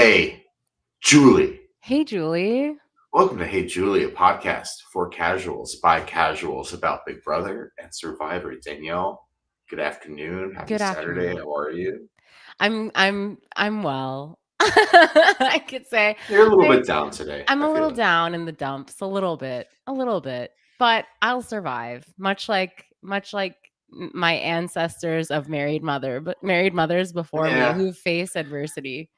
Hey, Julie. Hey, Julie. Welcome to Hey Julie, a podcast for casuals by casuals about Big Brother and Survivor. Danielle, good afternoon. Happy Good Saturday. afternoon. How are you? I'm well. I could say You're a little I bit down today, I'm I a feel little it. down in the dumps, a little bit, but I'll survive. Much like my ancestors of married mothers before me Yeah, who face adversity.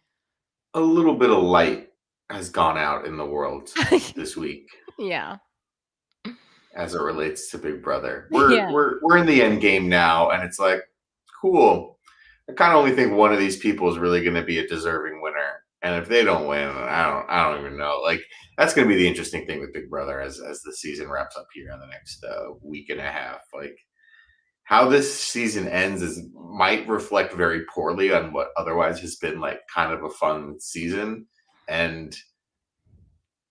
a little bit of light has gone out in the world this week Yeah. as it relates to Big Brother. We're Yeah. we're we're in the end game now, and it's like, cool. I kind of only think one of these people is really going to be a deserving winner, and if they don't win, I don't even know. Like that's going to be the interesting thing with Big Brother as the season wraps up here in the next week and a half. Like how this season ends might reflect very poorly on what otherwise has been like kind of a fun season, and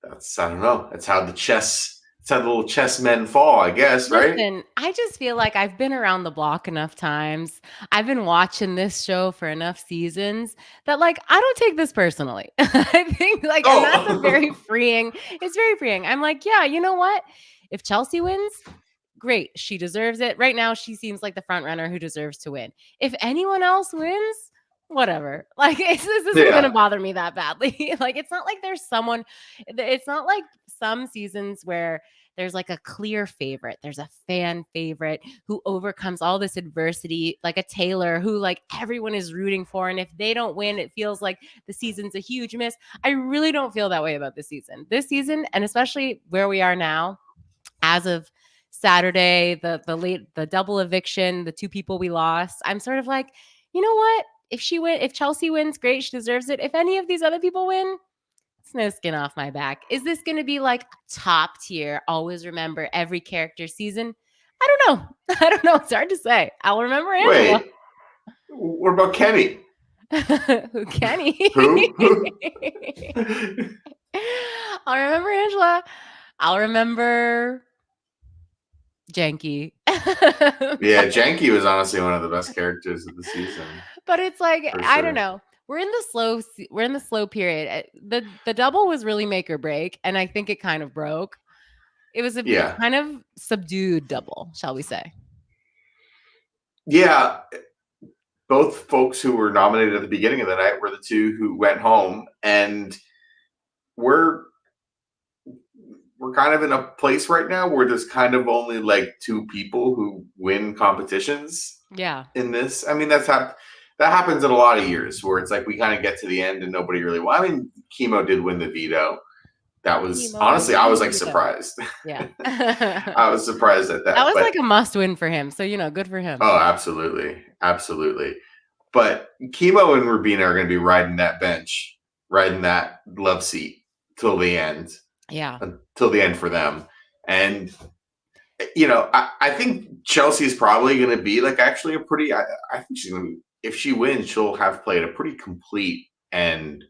that's I don't know. That's how the little chess men fall, I guess, right? Listen, I just feel like I've been around the block enough times. I've been watching this show for enough seasons that like I don't take this personally. I think like and that's a very Oh, freeing. It's very freeing. I'm like, yeah, you know what? If Chelsea wins, great. She deserves it. Right now she seems like the front runner who deserves to win. If anyone else wins, whatever. Like this isn't going to yeah, bother me that badly. Like it's not like there's someone it's not like some seasons where there's like a clear favorite. There's a fan favorite who overcomes all this adversity, like a Taylor who like everyone is rooting for. And if they don't win, it feels like the season's a huge miss. I really don't feel that way about this season. This season, and especially where we are now, as of Saturday, the double eviction, the two people we lost, I'm sort of like, you know what? If Chelsea wins, great, she deserves it. If any of these other people win, it's no skin off my back. Is this going to be like top tier? Always remember every character season? I don't know. I don't know. It's hard to say. I'll remember Angela. wait. What about Kenny? Who Kenny? Who? Who? I'll remember Angela. I'll remember Jankie. Yeah, Jankie was honestly one of the best characters of the season, But it's like for I don't sure. know. We're in the slow period. The double was really make or break, and I think it kind of broke. It was a Yeah. kind of subdued double, shall we say? Yeah. Both folks who were nominated at the beginning of the night were the two who went home, and we're we're kind of in a place right now where there's kind of only like two people who win competitions Yeah. in this. I mean, that happens in a lot of years where it's like we kind of get to the end and nobody really. Well, I mean, Chemo did win the veto. That was Chemo honestly, I won was the like veto. surprised. Yeah. That I was surprised at that, was but like a must win for him. So, good for him. oh, absolutely, absolutely. But Chemo and Rubina are going to be riding that bench, riding that love seat till the end, Yeah. until the end for them. And I think Chelsea is probably going to be like actually a pretty. I think she's going to. If she wins, she'll have played a pretty complete and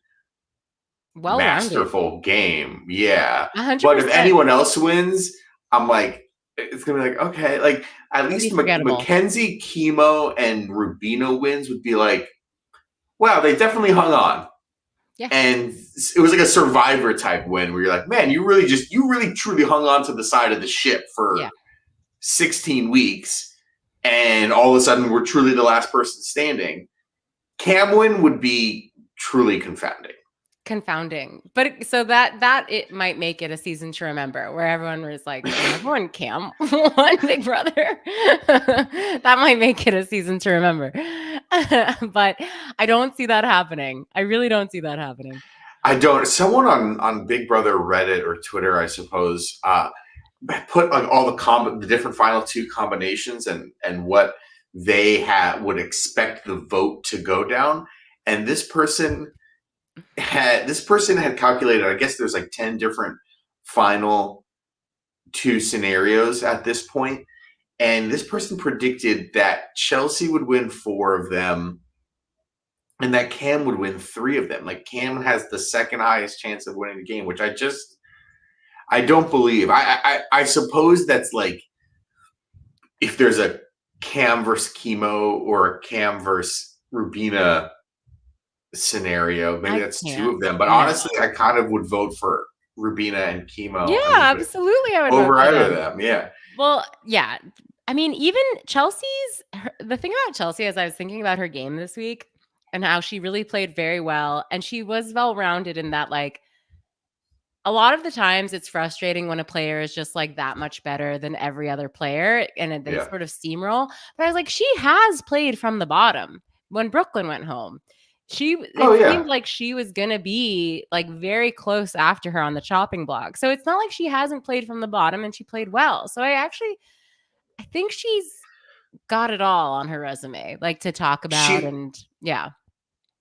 Well-rounded. masterful game. Yeah, but if 100%. anyone else wins, I'm like, it's gonna be like okay, like at It'll be least forgettable. Mackenzie, Chemo, and Rubino wins would be like, wow, they definitely hung on. Yeah. And it was like a survivor type win where you're like, man, you really truly hung on to the side of the ship for Yeah. 16 weeks, and all of a sudden we're truly the last person standing. Camwin would be truly Confounding. But so that it might make it a season to remember where everyone was like, everyone Cam won Big Brother. That might make it a season to remember. But I don't see that happening. I really don't see that happening. I don't. Someone on Big Brother Reddit or Twitter, I suppose, put like all the different final two combinations and what they would expect the vote to go down. And this person had calculated. I guess there's like 10 different final two scenarios at this point, and this person predicted that Chelsea would win 4 of them and that Cam would win 3 of them. Like Cam has the second highest chance of winning the game, which I don't believe. I suppose that's like if there's a Cam versus Chemo or a Cam versus Rubina scenario. Maybe that's two of them. But No. honestly, I kind of would vote for Rubina and Chemo. Yeah, absolutely. I would over vote for either of them. them. Yeah. Well, yeah. I mean, even the thing about Chelsea is I was thinking about her game this week and how she really played very well. And she was well-rounded in that, like, a lot of the times it's frustrating when a player is just like that much better than every other player and they sort of steamroll. But I was like, she has played from the bottom when Brooklyn went home. It seemed like she was going to be like very close after her on the chopping block. So it's not like she hasn't played from the bottom and she played well. So I think she's got it all on her resume, like to talk about.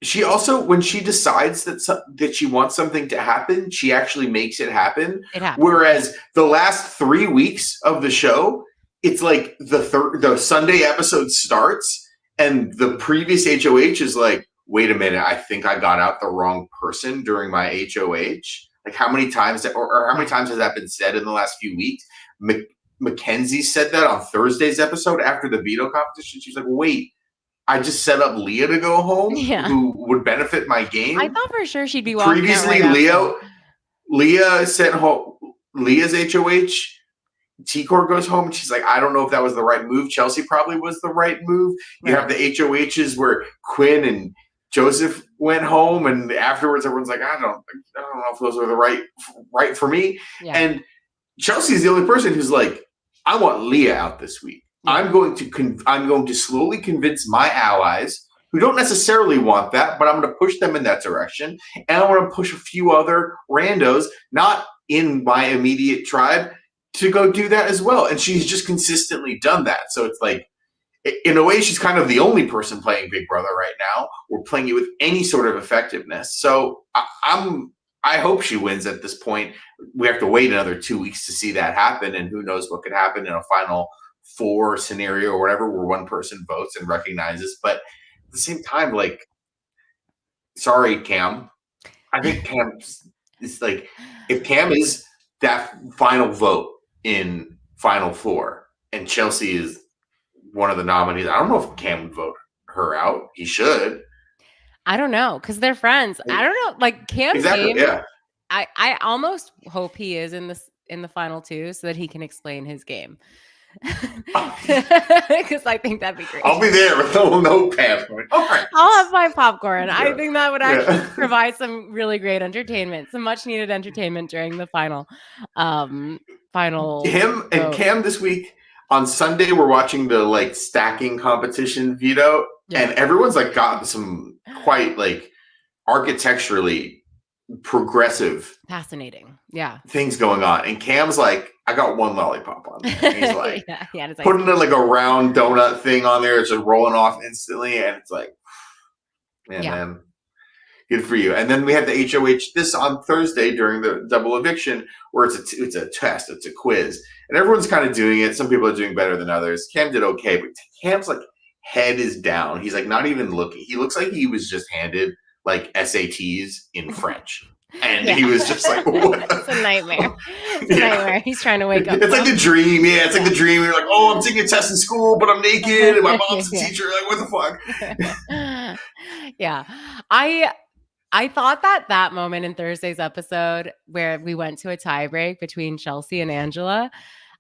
She also, when she decides that she wants something to happen, she actually makes it happen. It happens. Whereas the last 3 weeks of the show, it's like the Sunday episode starts and the previous HOH is like, wait a minute, I think I got out the wrong person during my HOH. Like how many times or how many times has that been said in the last few weeks? Mackenzie said that on Thursday's episode after the veto competition. She's like, wait, I just set up Leah to go home, who would benefit my game. I thought for sure she'd be walking previously. Leah sent home Leah's HOH. T-Core goes home, and she's like, I don't know if that was the right move. Chelsea probably was the right move. You have the HOHs where Quinn and Joseph went home, and afterwards everyone's like, I don't know if those are the right for me. Yeah. And Chelsea's the only person who's like, I want Leah out this week. Yeah. I'm going to slowly convince my allies who don't necessarily want that, but I'm going to push them in that direction. And I want to push a few other randos, not in my immediate tribe, to go do that as well. And she's just consistently done that. So it's like, in a way, she's kind of the only person playing Big Brother right now. We're playing it with any sort of effectiveness. So I hope she wins at this point. We have to wait another 2 weeks to see that happen. And who knows what could happen in a final 4 scenario or whatever, where one person votes and recognizes. But at the same time, like, sorry, Cam. I think Cam is like, if Cam is that final vote in Final 4 and Chelsea is one of the nominees, I don't know if Cam would vote her out. He should. I don't know, because they're friends. I don't know. Like Cam's game, yeah. I almost hope he is in the final 2 so that he can explain his game. Because I think that'd be great. I'll be there with no notepad. All right. I'll have my popcorn. Yeah. I think that would actually provide some really great entertainment, some much needed entertainment during the final. Him and Cam this week on Sunday, we're watching the like stacking competition veto, and everyone's like got some quite like architecturally progressive, fascinating, things going on. And Cam's like, I got one lollipop on there. And he's like, putting like a round donut thing on there. It's just rolling off instantly, and it's like, man, good for you. And then we had the HOH this on Thursday during the double eviction, where it's a test, it's a quiz, and everyone's kind of doing it. Some people are doing better than others. Cam did okay, but Cam's like head is down. He's like not even looking. He looks like he was just handed like SATs in French. And he was just like, what? It's a nightmare. It's a nightmare. He's trying to wake up. It's like the dream. Yeah, it's like the dream. You're like, oh, I'm taking a test in school, but I'm naked, and my mom's a teacher. Like, what the fuck? Yeah. I thought that moment in Thursday's episode where we went to a tie break between Chelsea and Angela,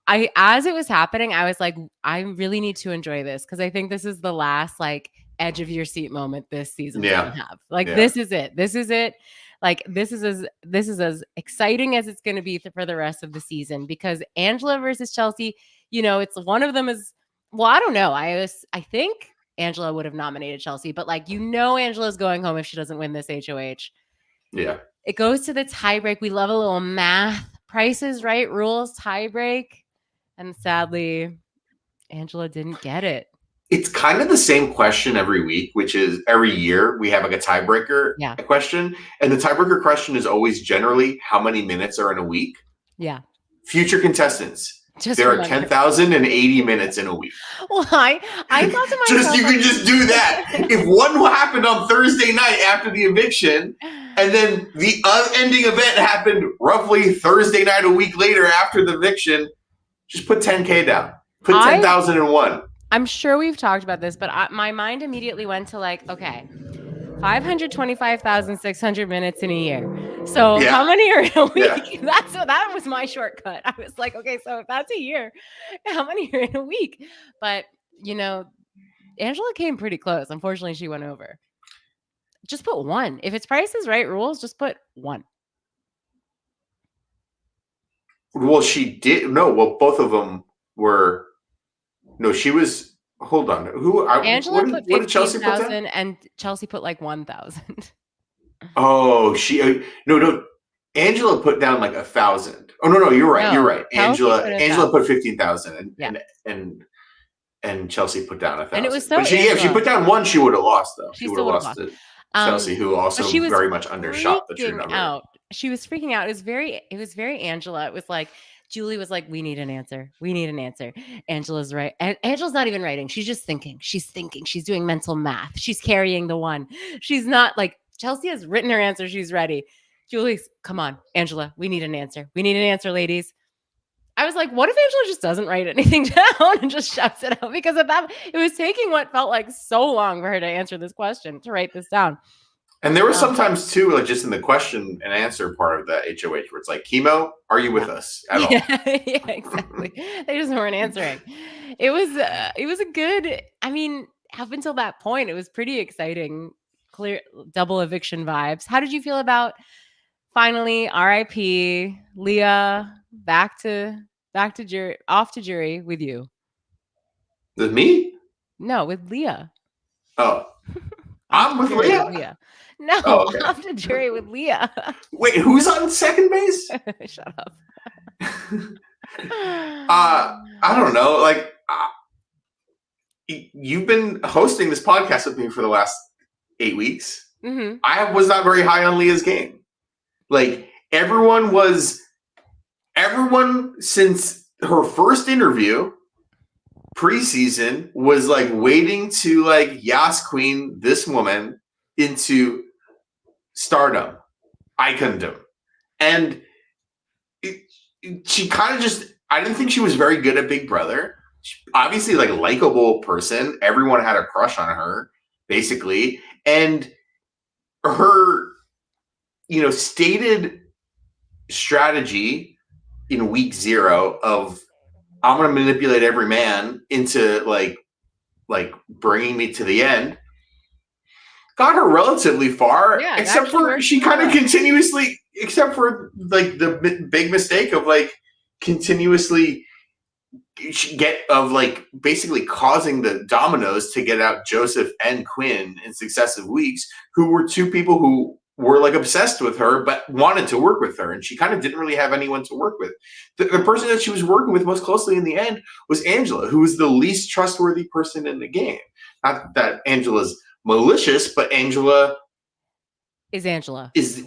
as it was happening, I was like, I really need to enjoy this, because I think this is the last like edge of your seat moment this season gonna have. Like this is it. This is it. Like this is as exciting as it's going to be for the rest of the season, because Angela versus Chelsea, it's one of them is, well, I don't know. I think Angela would have nominated Chelsea, but like, Angela's going home if she doesn't win this HOH. Yeah. It goes to the tie break. We love a little math, prices right rules, tie break. And sadly, Angela didn't get it. It's kind of the same question every week, which is every year we have like a tiebreaker question. And the tiebreaker question is always generally how many minutes are in a week. Yeah. Future contestants. There are 10,080 minutes in a week. Well, I thought to myself, you can just do that. If one happened on Thursday night after the eviction, and then the ending event happened roughly Thursday night a week later after the eviction, just put 10K down. Put 10,001. I'm sure we've talked about this, but my mind immediately went to like, okay, 525,600 minutes in a year. So Yeah. how many are in a week? Yeah. That was my shortcut. I was like, okay, so if that's a year, how many are in a week? But Angela came pretty close. Unfortunately, she went over. Just put 1. If it's Price is Right rules, just put 1. Well, she did. No, well, both of them were. No, she was. Hold on. Angela put What did Chelsea put 15,000 down? and Chelsea put like 1,000. Oh, no. Angela put down like 1,000. Oh no, you're right. You're No, right. Chelsea put Angela 1,000. put 15,000, Yeah. and Chelsea put down 1,000. And it was so But if she put down 1, she would have lost though. She She would still have would've lost lost. to Chelsea, who also she was very much undershot the true freaking number. out. She was freaking out. It was very Angela. It was like Julie was like, we need an answer. We need an answer. Angela's right. And Angela's not even writing. She's just thinking. She's thinking. She's doing mental math. She's carrying the 1. She's not like Chelsea has written her answer. She's ready. Julie's, come on, Angela. We need an answer. We need an answer, ladies. I was like, what if Angela just doesn't write anything down and just shouts it out? Because it was taking what felt like so long for her to answer this question, to write this down. And there was sometimes too, like just in the question and answer part of that HOH, where it's like, Chemo, are you with us at all? Yeah, exactly. They just weren't answering. It was a good. I mean, up until that point, it was pretty exciting. Clear double eviction vibes. How did you feel about finally RIP Leah back to jury, off to jury with you? With me? No, with Leah. Oh, I'm with Leah. No, okay. Off to jury with Leah. Wait, who's on second base? Shut up. I don't know. Like, you've been hosting this podcast with me for the last 8 weeks. Mm-hmm. I was not very high on Leah's game. Like, everyone since her first interview preseason was like waiting to like Yas Queen this woman into stardom, icondom. And she kind of just, I didn't think she was very good at Big Brother. She, obviously, like, likable person. Everyone had a crush on her, basically. And her, stated strategy in week 0 of, I'm going to manipulate every man into like bringing me to the end, got her relatively far, except for she kind of continuously, except for like the big mistake of like continuously basically causing the dominoes to get out Joseph and Quinn in successive weeks, who were 2 people who were like obsessed with her, but wanted to work with her. And she kind of didn't really have anyone to work with. The person that she was working with most closely in the end was Angela, who was the least trustworthy person in the game. Not that Angela's malicious, but Angela is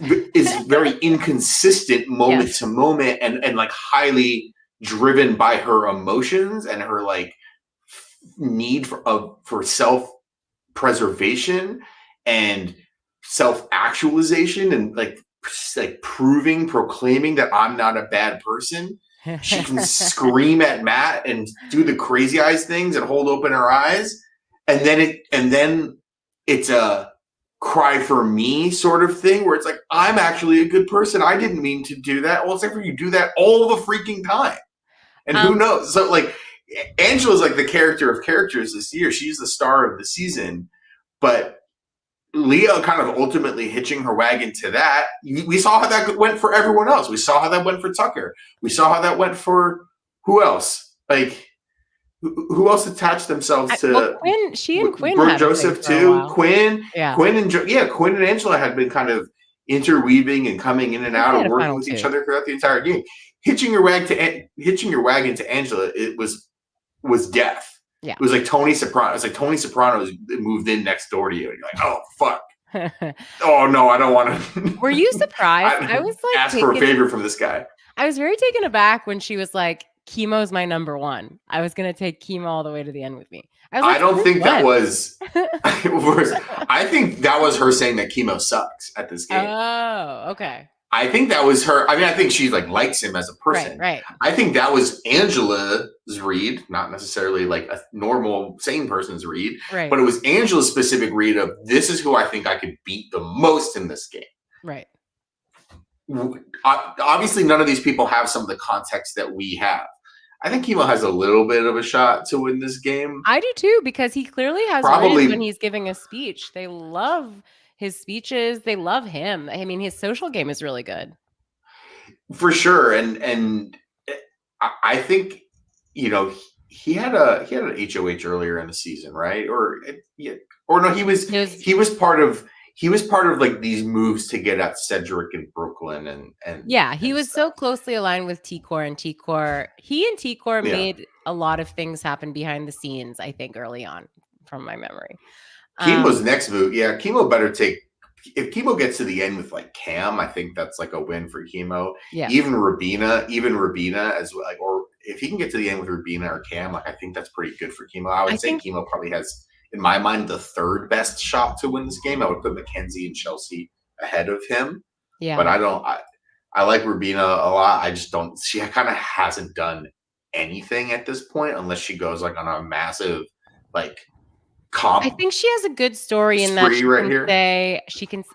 very inconsistent moment to moment, and like highly driven by her emotions and her like need for self-preservation and self-actualization, and like proclaiming that I'm not a bad person. She can scream at Matt and do the crazy eyes things and hold open her eyes, and then it's a cry for me sort of thing where it's like, I'm actually a good person. I didn't mean to do that. Well, except for you do that all the freaking time. And who knows? So like, Angela's like the character of characters this year. She's the star of the season, but Leah kind of ultimately hitching her wagon to that. We saw how that went for everyone else. We saw how that went for Tucker. We saw how that went for who else? Like, who else attached themselves to Quinn? She and Quinn had Joseph too. Quinn and Angela had been kind of interweaving and coming in and out and working with each other throughout the entire game. Hitching your wagon to Angela, it was death. Yeah. It was like Tony Soprano. It's like Tony Soprano moved in next door to you, and you're like, oh fuck. Oh no, I don't want to. Were you surprised? I was like, ask for a favor from this guy. I was very taken aback when she was like, Chemo's my number 1. I was gonna take Chemo all the way to the end with me. I don't think that was. I think that was her saying that Chemo sucks at this game. Oh, okay. I think that was her. I mean, I think she like likes him as a person. Right. I think that was Angela read, not necessarily like a normal sane person's read, Right. but it was Angela's specific read of this is who I think I could beat the most in this game. Right. Obviously, none of these people have some of the context that we have. I think Kimo has a little bit of a shot to win this game. I do too, because he clearly has Probably when he's giving a speech. They love his speeches. They love him. I mean, his social game is really good. For sure. And I think, you know, he had an HOH earlier in the season, right? Or no, he was part of like these moves to get at Cedric in Brooklyn and yeah, he and was stuff. so closely aligned with T-Core, and he and T-Core made a lot of things happen behind the scenes, I think, early on, from my memory. Kimo's next move, yeah, Kimo better take. If Kimo gets to the end with like Cam, I think that's like a win for Kimo. Yeah. Even Rubina as well, like, or if he can get to the end with Rubina or Cam, like I think that's pretty good for Kimo. I would say Kimo probably has, in my mind, the third best shot to win this game. I would put Mackenzie and Chelsea ahead of him. Yeah. But I like Rubina a lot. I just don't. She kind of hasn't done anything at this point, unless she goes like on a massive like. I think she has a good story in that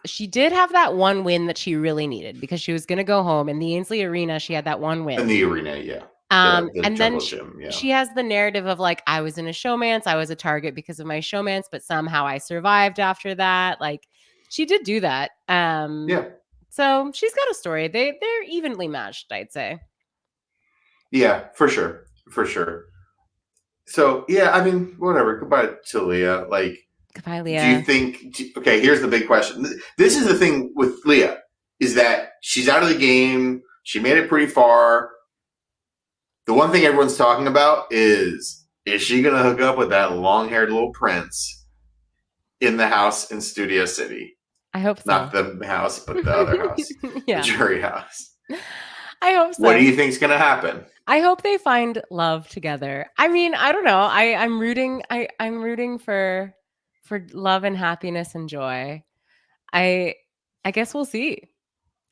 she did have that one win that she really needed, because she was going to go home in the Ainsley Arena. She had that one win in the arena, yeah. And then she has the narrative of like, I was in a showmance, I was a target because of my showmance, but somehow I survived after that. Like, she did do that. Yeah. So she's got a story. They're evenly matched, I'd say. Yeah, for sure. So, yeah, I mean, whatever. Goodbye to Leah. Like, goodbye, Leah. Do you think... Okay, here's the big question. This is the thing with Leah, is that she's out of the game. She made it pretty far. The one thing everyone's talking about is she going to hook up with that long-haired little prince in the house in Studio City? I hope so. Not the house, but the other house. Yeah. The jury house. I hope so. What do you think's going to happen? I hope they find love together. I mean, I don't know. I'm rooting. I'm rooting for love and happiness and joy. I guess we'll see.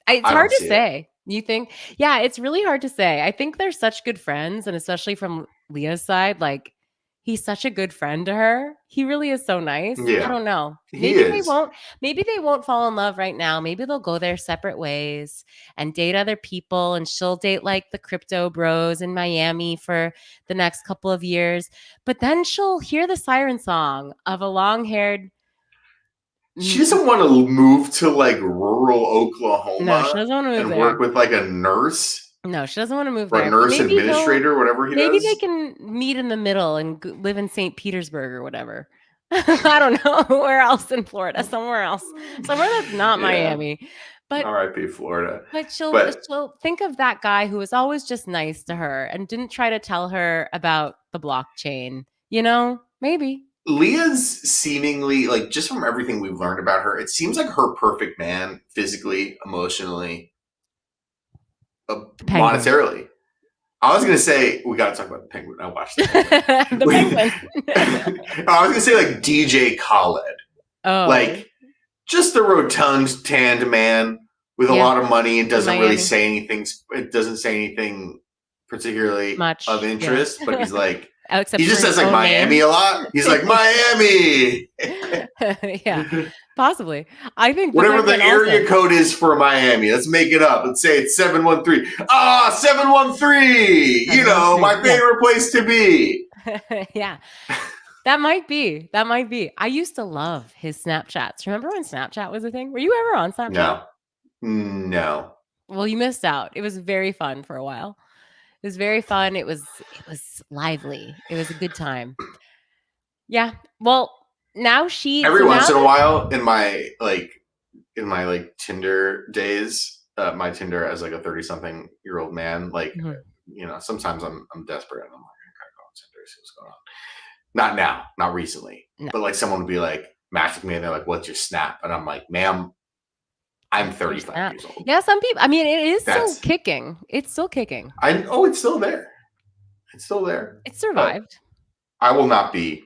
It's hard to say. You think? Yeah, it's really hard to say. I think they're such good friends, and especially from Leah's side, like, he's such a good friend to her. He really is so nice. Yeah. I don't know. Maybe they won't fall in love right now. Maybe they'll go their separate ways and date other people, and she'll date like the crypto bros in Miami for the next couple of years. But then she'll hear the siren song of a long-haired... She doesn't want to move to like rural Oklahoma. No, she doesn't want to move and there. Work with like a nurse. No, she doesn't want to move or there. A nurse administrator, whatever he does. Maybe they can meet in the middle and live in St. Petersburg or whatever. I don't know. Where else in Florida? Somewhere else. Somewhere that's not Miami. But R.I.P. Florida. But she'll think of that guy who was always just nice to her and didn't try to tell her about the blockchain. You know, maybe. Leah's seemingly, like, just from everything we've learned about her, it seems like her perfect man, physically, emotionally, monetarily. I was going to say, we got to talk about the Penguin. I watched the Penguin. The Penguin. I was going to say, like, DJ Khaled. Oh. Like, just a rotund, tanned man with a lot of money and doesn't really say anything. It doesn't say anything particularly much of interest, but he's like, he just says like Miami name. A lot. He's like, Miami. Yeah, possibly. I think whatever the area code is for Miami, let's make it up. Let's say it's 713. 713. You know, my favorite place to be. Yeah. That might be. I used to love his Snapchats. Remember when Snapchat was a thing? Were you ever on Snapchat? No. Well, you missed out. It was very fun for a while. It was very fun. It was lively. It was a good time. Yeah. Well, now every once in a while in my Tinder days, my Tinder as like a 30-something-year-old man, like you know, sometimes I'm desperate and I'm like, I gotta go on Tinder, see what's going on. Not now, not recently, but like someone would be like match with me and they're like, "What's your Snap?" And I'm like, "Ma'am, I'm 35 years old." Yeah, some people. I mean, it is still kicking. It's still kicking. It's still there. It's still there. It survived. I will not be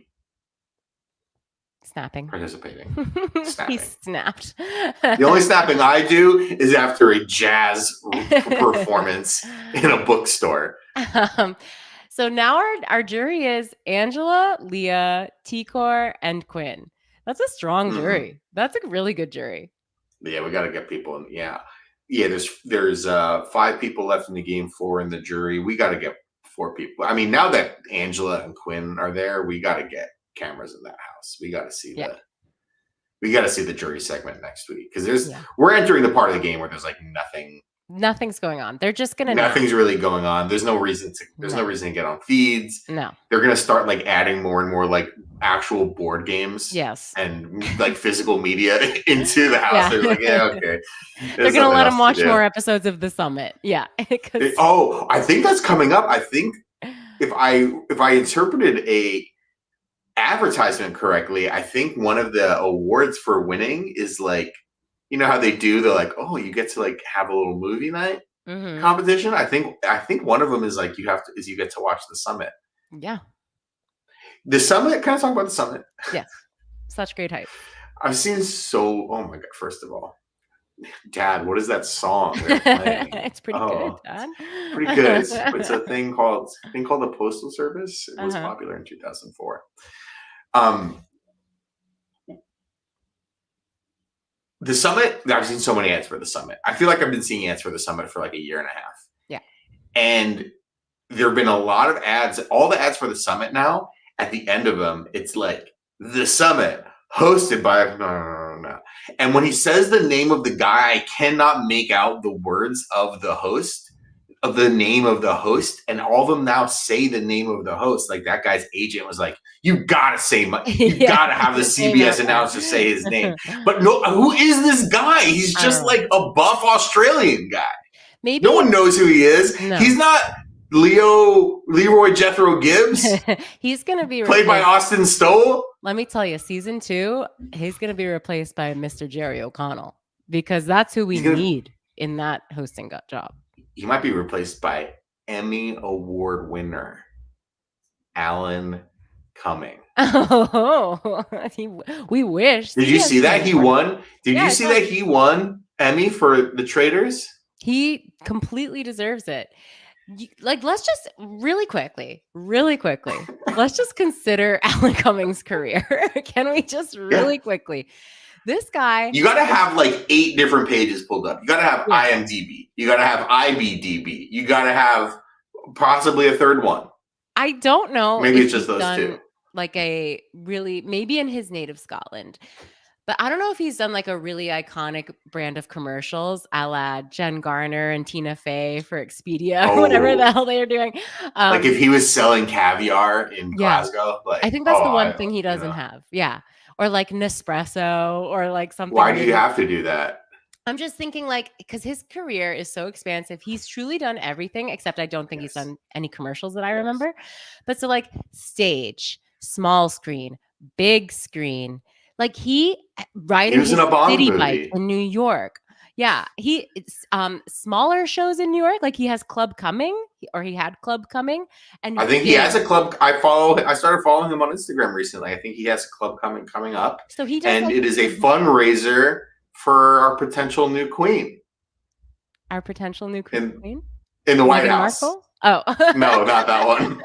snapping. Participating. Snapping. He snapped. The only snapping I do is after a jazz performance in a bookstore. So now our jury is Angela, Leah, Tikor, and Quinn. That's a strong jury. That's a really good jury. Yeah, we got to get people in. Yeah. There's 5 people left in the game, 4 in the jury. We got to get 4 people. I mean, now that Angela and Quinn are there, we got to get cameras in that house. We got to see the jury segment next week, because we're entering the part of the game where there's like nothing's going on. They're just gonna nothing's really going on. There's no reason to get on feeds. No, they're gonna start like adding more and more like actual board games, and like physical media into the house. They're like, okay. They're gonna let them watch more episodes of The Summit. Yeah. I think that's coming up. I think if I interpreted a advertisement correctly, I think one of the awards for winning is like, you know how they do, they're like, oh, you get to like have a little movie night competition. I think one of them is like you get to watch The Summit. Yeah. The Summit, can I talk about The Summit? Yes. Such great hype. I've seen oh my God, first of all, Dad, what is that song they're playing? It's pretty good, Dad. Pretty good. It's a thing called the Postal Service. It was popular in 2004. The Summit, I've seen so many ads for The Summit. I feel like I've been seeing ads for The Summit for like a year and a half. Yeah. And there have been a lot of ads. All the ads for The Summit now, at the end of them, it's like, The Summit, hosted by... No. And when he says the name of the guy, I cannot make out the words of the host, of the name of the host, and all of them now say the name of the host. Like that guy's agent was like, you gotta gotta have the CBS announcer say his name. But no, who is this guy? He's just like a buff Australian guy. Maybe no one knows who he is. No. He's not Leroy Jethro Gibbs. He's gonna be played by Austin Stoll. Let me tell you, season 2, he's gonna be replaced by Mr. Jerry O'Connell, because that's who we need in that hosting job. He might be replaced by Emmy Award winner Alan Cumming. Oh, we wish. Did you see that he won? Did you see that he won Emmy for The Traitors? He completely deserves it. Like, let's just really quickly, let's just consider Alan Cumming's career. Can we just really quickly? This guy, you got to have like 8 different pages pulled up. You got to have IMDb. You got to have IBDB. You got to have possibly a third one. I don't know. Maybe it's just those 2. Like maybe in his native Scotland. But I don't know if he's done like a really iconic brand of commercials, a la Jen Garner and Tina Fey for Expedia or whatever the hell they are doing. Like if he was selling caviar in Glasgow. Like, I think that's the one thing he doesn't have. Yeah. Or like Nespresso or like something. Why do you have to do that? I'm just thinking like, because his career is so expansive. He's truly done everything, except I don't think he's done any commercials that I remember. But so like stage, small screen, big screen. Like he riding his city bike in New York. Yeah, he smaller shows in New York. Like he has Club Cumming, or he had Club Cumming, and I think he has a club. I started following him on Instagram recently. I think he has a Club Cumming coming up. So he does, and it is a fundraiser for our potential new queen. Our potential new queen in the White House. Markle? Oh no, not that one.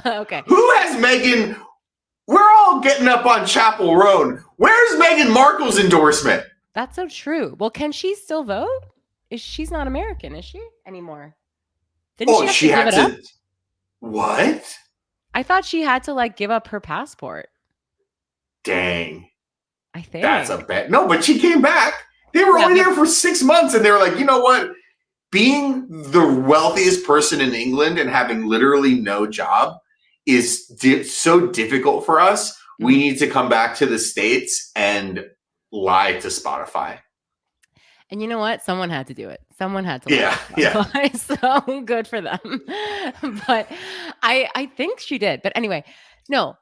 Okay. Who has Meghan? We're all getting up on Chapel Road. Where's Meghan Markle's endorsement? That's so true. Well, can she still vote? She's not American, is she anymore? Didn't she have to give it up? What? I thought she had to like give up her passport. Dang. I think that's a bet. No, but she came back. They were only there for 6 months, and they were like, you know what? Being the wealthiest person in England and having literally no job is so difficult for us. We need to come back to the States and lie to Spotify. And you know what? Someone had to do it. Someone had to. Yeah. So good for them. But I think she did. But anyway, no.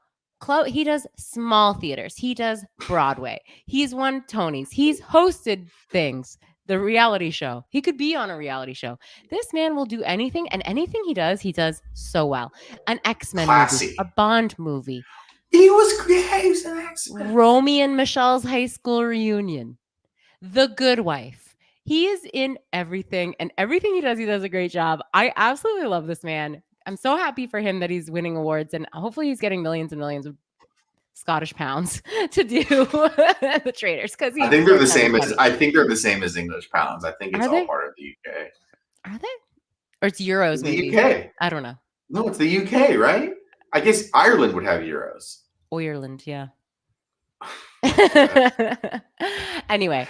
He does small theaters. He does Broadway. He's won Tonys. He's hosted things. The reality show. He could be on a reality show. This man will do anything, and anything he does so well. An X-Men movie, a Bond movie. He was an X-Men. Romy and Michelle's high school reunion. The Good Wife. He is in everything, and everything he does a great job. I absolutely love this man. I'm so happy for him that he's winning awards, and hopefully he's getting millions and millions of Scottish pounds to do the traders because I he think they're sure the has same as money. I think they're the same as English pounds. I think it's Are all they? part of the UK. Are they? Or it's euros, The maybe. UK. I don't know. No, it's the UK, right? I guess Ireland would have euros. Ireland, yeah. Anyway,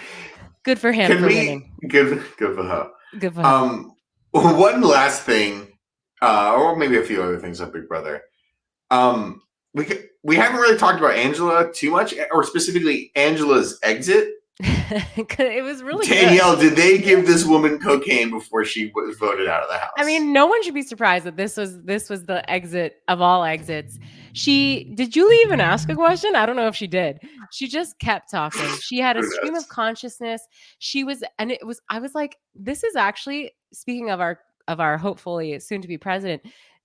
good for him Can for we winning. good for her? Good for him. One last thing, or maybe a few other things on Big Brother. We haven't really talked about Angela too much, or specifically Angela's exit. It was really Danielle, good. did they give this woman cocaine before she was voted out of the house? I mean, no one should be surprised that this was the exit of all exits. Did Julie even ask a question? I don't know if she did. She just kept talking. She had a stream of consciousness. I was like, this is actually, speaking of our hopefully soon to be president,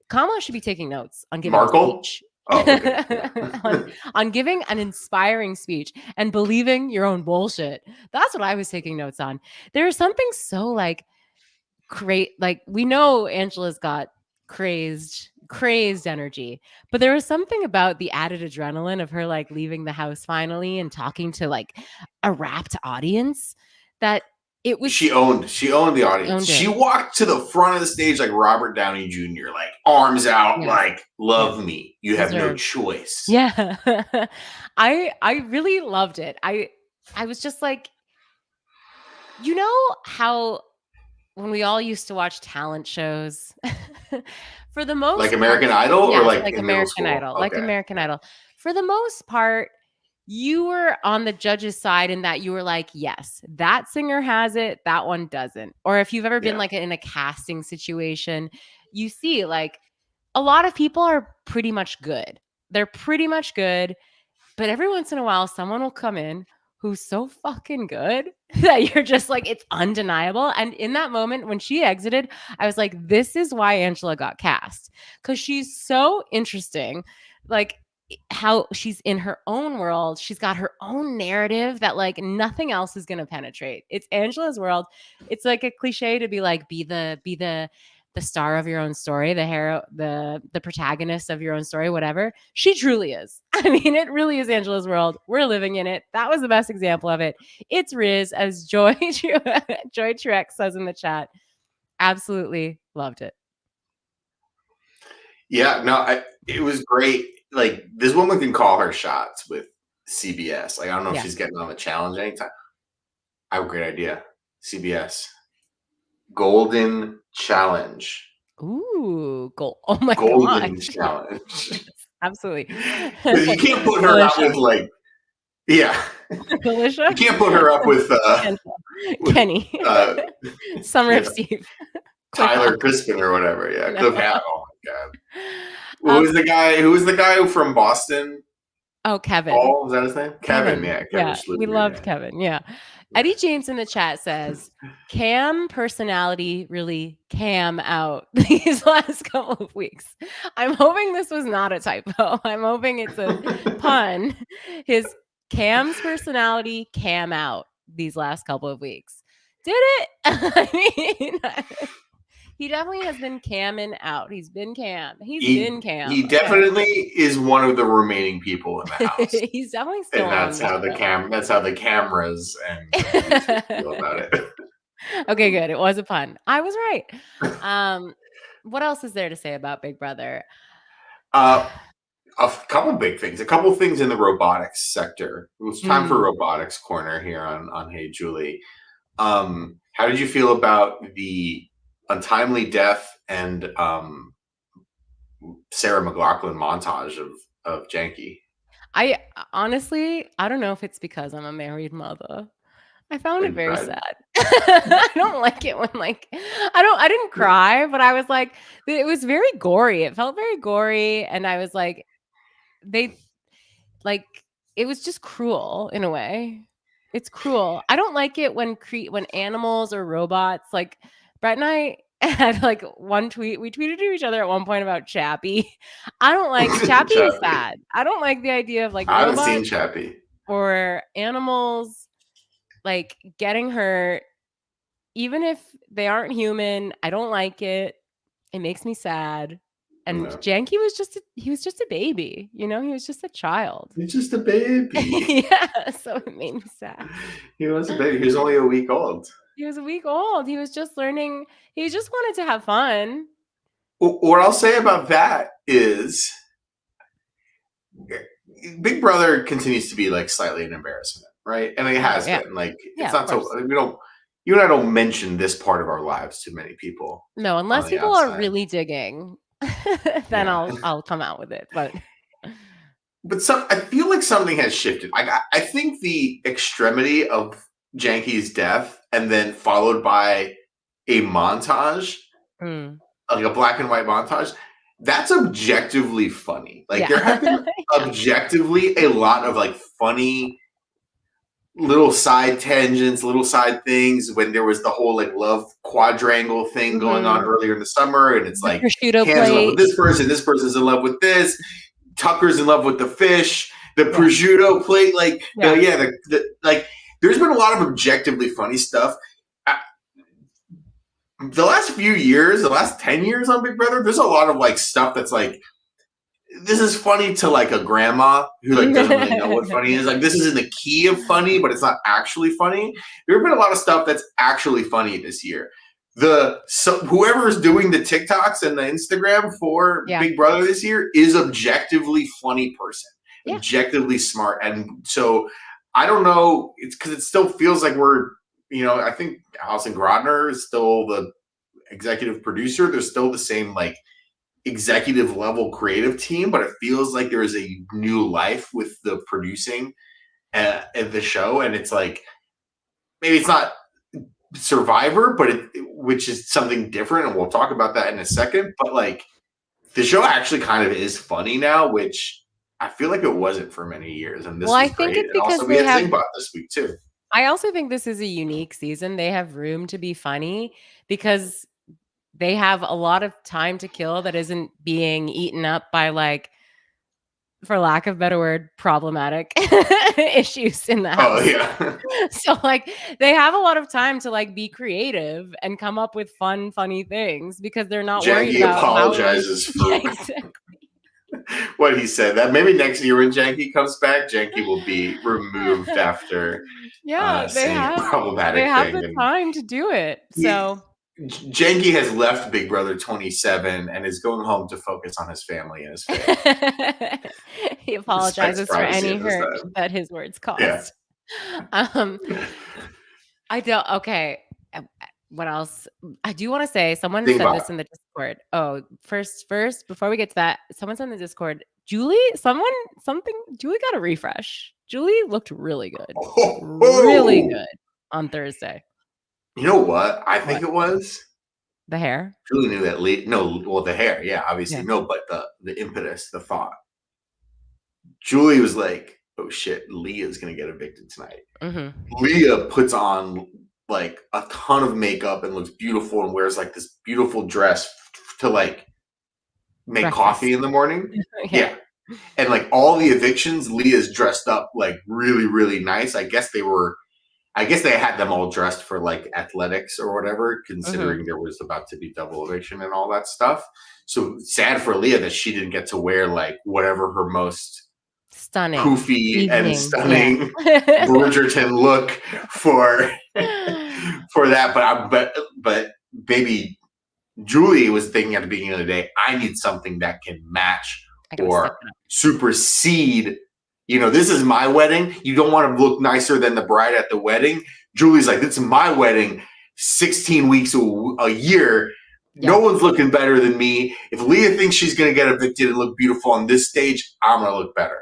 Kamala should be taking notes on giving Markle? a speech. Oh, okay. on giving an inspiring speech and believing your own bullshit. That's what I was taking notes on. There is something so like we know Angela's got crazed energy, but there was something about the added adrenaline of her like leaving the house finally and talking to like a rapt audience that it was. She owned the audience. She walked to the front of the stage like Robert Downey Jr., like arms out, like love me. You have no choice. Yeah. I really loved it. I was just like, you know how when we all used to watch talent shows, for the most like American Idol, or like American Idol, like American Idol. For the most part, you were on the judge's side in that you were like, yes, that singer has it, that one doesn't. Or if you've ever been like in a casting situation, you see like a lot of people are pretty much good. They're pretty much good, but every once in a while, someone will come in who's so fucking good that you're just like, it's undeniable. And in that moment, when she exited, I was like, this is why Angela got cast. Because she's so interesting. Like, how she's in her own world. She's got her own narrative that like nothing else is going to penetrate. It's Angela's world. It's like a cliche to be like, be the star of your own story, the hero, the protagonist of your own story, whatever. She truly is. I mean, it really is Angela's world. We're living in it. That was the best example of it. It's Riz, as Joy Truex says in the chat. Absolutely loved it. Yeah, no, it was great. Like, this woman can call her shots with CBS. Like, I don't know if she's getting on the challenge anytime. I have a great idea. CBS. Golden Challenge. Ooh, oh my god. Golden Challenge. Absolutely. You can't put her out with like, yeah. Felicia? You can't put her up with Kenny. Summer of Steve. Tyler Crispin or whatever. Yeah. No. Cliff Hat. Oh my god. Who was the guy from Boston? Oh, Kevin. Paul, is that his name? Kevin, yeah. Kevin we loved Kevin, yeah. Eddie James in the chat says, Cam personality really cam out these last couple of weeks. I'm hoping this was not a typo. I'm hoping it's a pun. His Cam's personality cam out these last couple of weeks. Did it? I mean, he definitely has been camming out. He's been cam. He definitely is one of the remaining people in the house. He's definitely still. And that's how the cameras and feel about it. Okay, good. It was a pun. I was right. What else is there to say about Big Brother? A couple big things. A couple things in the robotics sector. It's time for robotics corner here on Hey Julie. How did you feel about the untimely death and Sarah McLachlan montage of Jankie? I honestly, I don't know if it's because I'm a married mother. I found it very sad. I don't like it when I didn't cry, but I was like, it was very gory. It felt very gory. And I was like, it was just cruel in a way. It's cruel. I don't like it when animals or robots, like Brett and I had like one tweet. We tweeted to each other at one point about Chappie. I don't like Chappie is bad. I don't like the idea of like I haven't seen Chappie or animals like getting hurt even if they aren't human, I don't like it. It makes me sad. And No. Jankie was just a baby, you know, he was just a child. He's just a baby. Yeah, so it made me sad. He was a baby. He was only a week old. He was a week old. He was just learning. He just wanted to have fun. What I'll say about that is Big Brother continues to be like slightly an embarrassment, right? And it has been. Like, it's not so, you and I don't mention this part of our lives to many people. No, unless people are really digging, then I'll come out with it. But I feel like something has shifted. I think the extremity of Jankie's death and then followed by a montage, like a black and white montage, that's objectively funny. Like there have been objectively a lot of like funny little side tangents, little side things when there was the whole like love quadrangle thing going on earlier in the summer, and it's like Cam's in love with this person's in love with this, Tucker's in love with the fish, the prosciutto plate, like like there's been a lot of objectively funny stuff. The last few years, the last 10 years on Big Brother, there's a lot of like stuff that's like, this is funny to like a grandma who like doesn't really know what funny is. Like this is in the key of funny, but it's not actually funny. There have been a lot of stuff that's actually funny this year. Whoever is doing the TikToks and the Instagram for Big Brother this year is objectively funny person, objectively smart. And so I don't know, it's because it still feels like we're, you know, I think Alison Grodner is still the executive producer. There's still the same like executive level creative team, but it feels like there is a new life with the producing at the show. And it's like, maybe it's not Survivor, but which is something different. And we'll talk about that in a second. But like the show actually kind of is funny now, which I feel like it wasn't for many years. And this was great. And also we had Zingbot this week too. I also think this is a unique season. They have room to be funny because they have a lot of time to kill that isn't being eaten up by like, for lack of a better word, problematic issues in the house. Oh yeah. So like they have a lot of time to like be creative and come up with funny things because they're not worried about apologizes for what he said. That maybe next year when Jankie comes back, Jankie will be removed after they have the time to do it. So Jankie has left Big Brother 27 and is going home to focus on his family and his family. He apologizes for any hurt that his words caused. Yeah. I don't. Okay. What else? I do want to say, someone said this in the Discord. Oh, first, before we get to that, someone said in the Discord, Julie got a refresh. Julie looked really good. Really good on Thursday. You know what? I think it was the hair. Julie knew that. The hair. Yeah, obviously. Yeah. No, but the impetus, the thought. Julie was like, oh shit, Leah's going to get evicted tonight. Mm-hmm. Leah puts on like a ton of makeup and looks beautiful and wears like this beautiful dress to like make coffee in the morning. Yeah. And like all the evictions, Leah's dressed up like really, really nice. I guess they had them all dressed for like athletics or whatever, considering there was about to be double eviction and all that stuff. So sad for Leah that she didn't get to wear like whatever her most stunning, poofy and stunning Bridgerton look for that. But baby, Julie was thinking at the beginning of the day, I need something that can match or supersede. You know, this is my wedding. You don't want to look nicer than the bride at the wedding. Julie's like, this is my wedding. 16 weeks a year. Yeah. No one's looking better than me. If Leah thinks she's going to get evicted and look beautiful on this stage, I'm going to look better.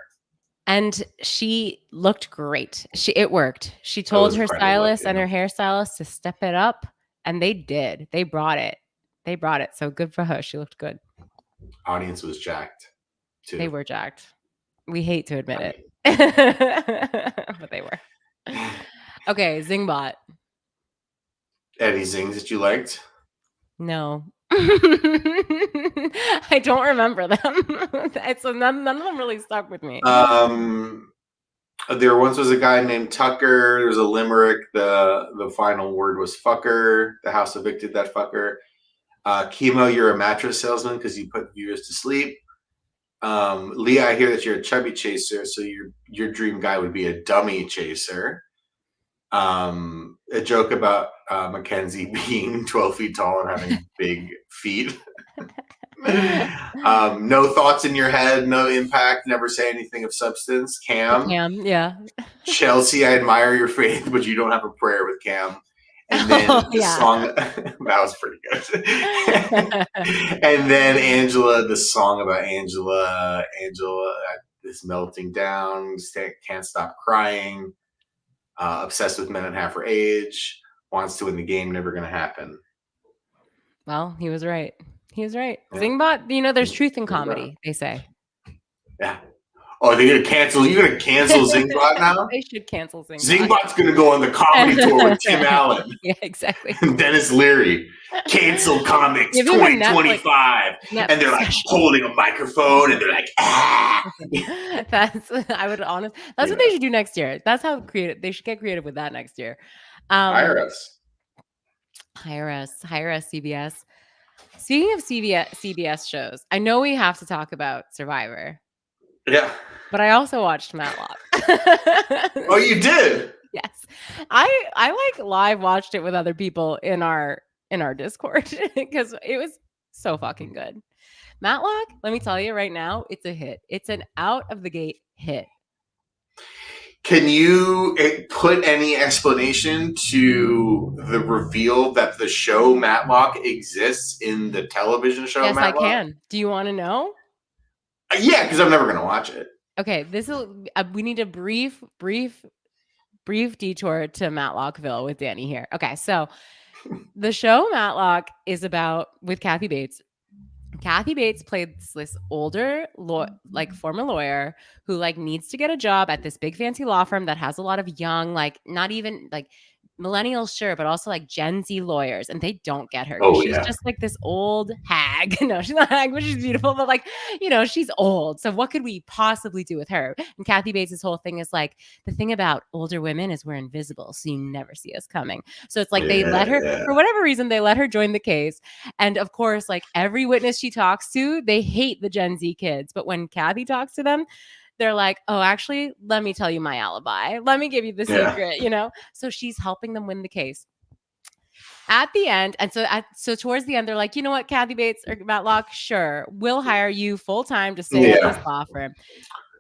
And she looked great. It worked. She told her stylist and her hairstylist to step it up, and they did. They brought it. So good for her. She looked good. Audience was jacked, too. They were jacked. We hate to admit it, but they were. Okay, Zingbot. Any zings that you liked? No. I don't remember them. So none of them really stuck with me. There once was a guy named Tucker. There was a limerick. The final word was fucker. The house evicted that fucker. Chemo, you're a mattress salesman because you put viewers to sleep. Leah, I hear that you're a chubby chaser, so your dream guy would be a dummy chaser. A joke about Mackenzie being 12 feet tall and having big feet. No thoughts in your head, no impact, never say anything of substance. Cam, yeah. Chelsea, I admire your faith, but you don't have a prayer with Cam. And then the song, that was pretty good. And then Angela, the song about Angela is melting down, can't stop crying, obsessed with men at half her age, wants to win the game, never going to happen. Well, he was right. He was right. Yeah. Zingbot, there's truth in comedy, they say. Yeah. Oh, they're going to cancel. You're going to cancel Zingbot now? They should cancel Zingbot. Zingbot's going to go on the comedy tour with Tim Allen. Yeah, exactly. Dennis Leary. Cancel Comics 2025. Netflix. And they're like holding a microphone and they're like, ah. That's what they should do next year. That's how creative. They should get creative with that next year. Hire us. Hire us, CBS. Speaking of CBS shows, I know we have to talk about Survivor. Yeah. But I also watched Matlock. Oh, you did? Yes. I live watched it with other people in our Discord because it was so fucking good. Matlock, let me tell you right now, it's a hit. It's an out of the gate hit. Can you put any explanation to the reveal that the show Matlock exists in the television show Matlock? Yes, I can. Do you want to know? Yeah, because I'm never going to watch it. Okay, we need a brief detour to Matlockville with Dani here. Okay, so the show Matlock is about with Kathy Bates. Kathy Bates played this older, former lawyer who needs to get a job at this big fancy law firm that has a lot of young, not even millennials, sure, but also Gen Z lawyers, and they don't get her. She's just this old hag. No, she's not a hag, but she's beautiful. But she's old. So what could we possibly do with her? And Kathy Bates' whole thing is the thing about older women is we're invisible, so you never see us coming. So it's they let her, for whatever reason, they let her join the case. And of course, every witness she talks to, they hate the Gen Z kids. But when Kathy talks to them, they're like, oh, actually, let me tell you my alibi. Let me give you the secret, So she's helping them win the case. At the end, and so towards the end, they're like, you know what, Kathy Bates or Matlock, sure, we'll hire you full time to stay at this law firm.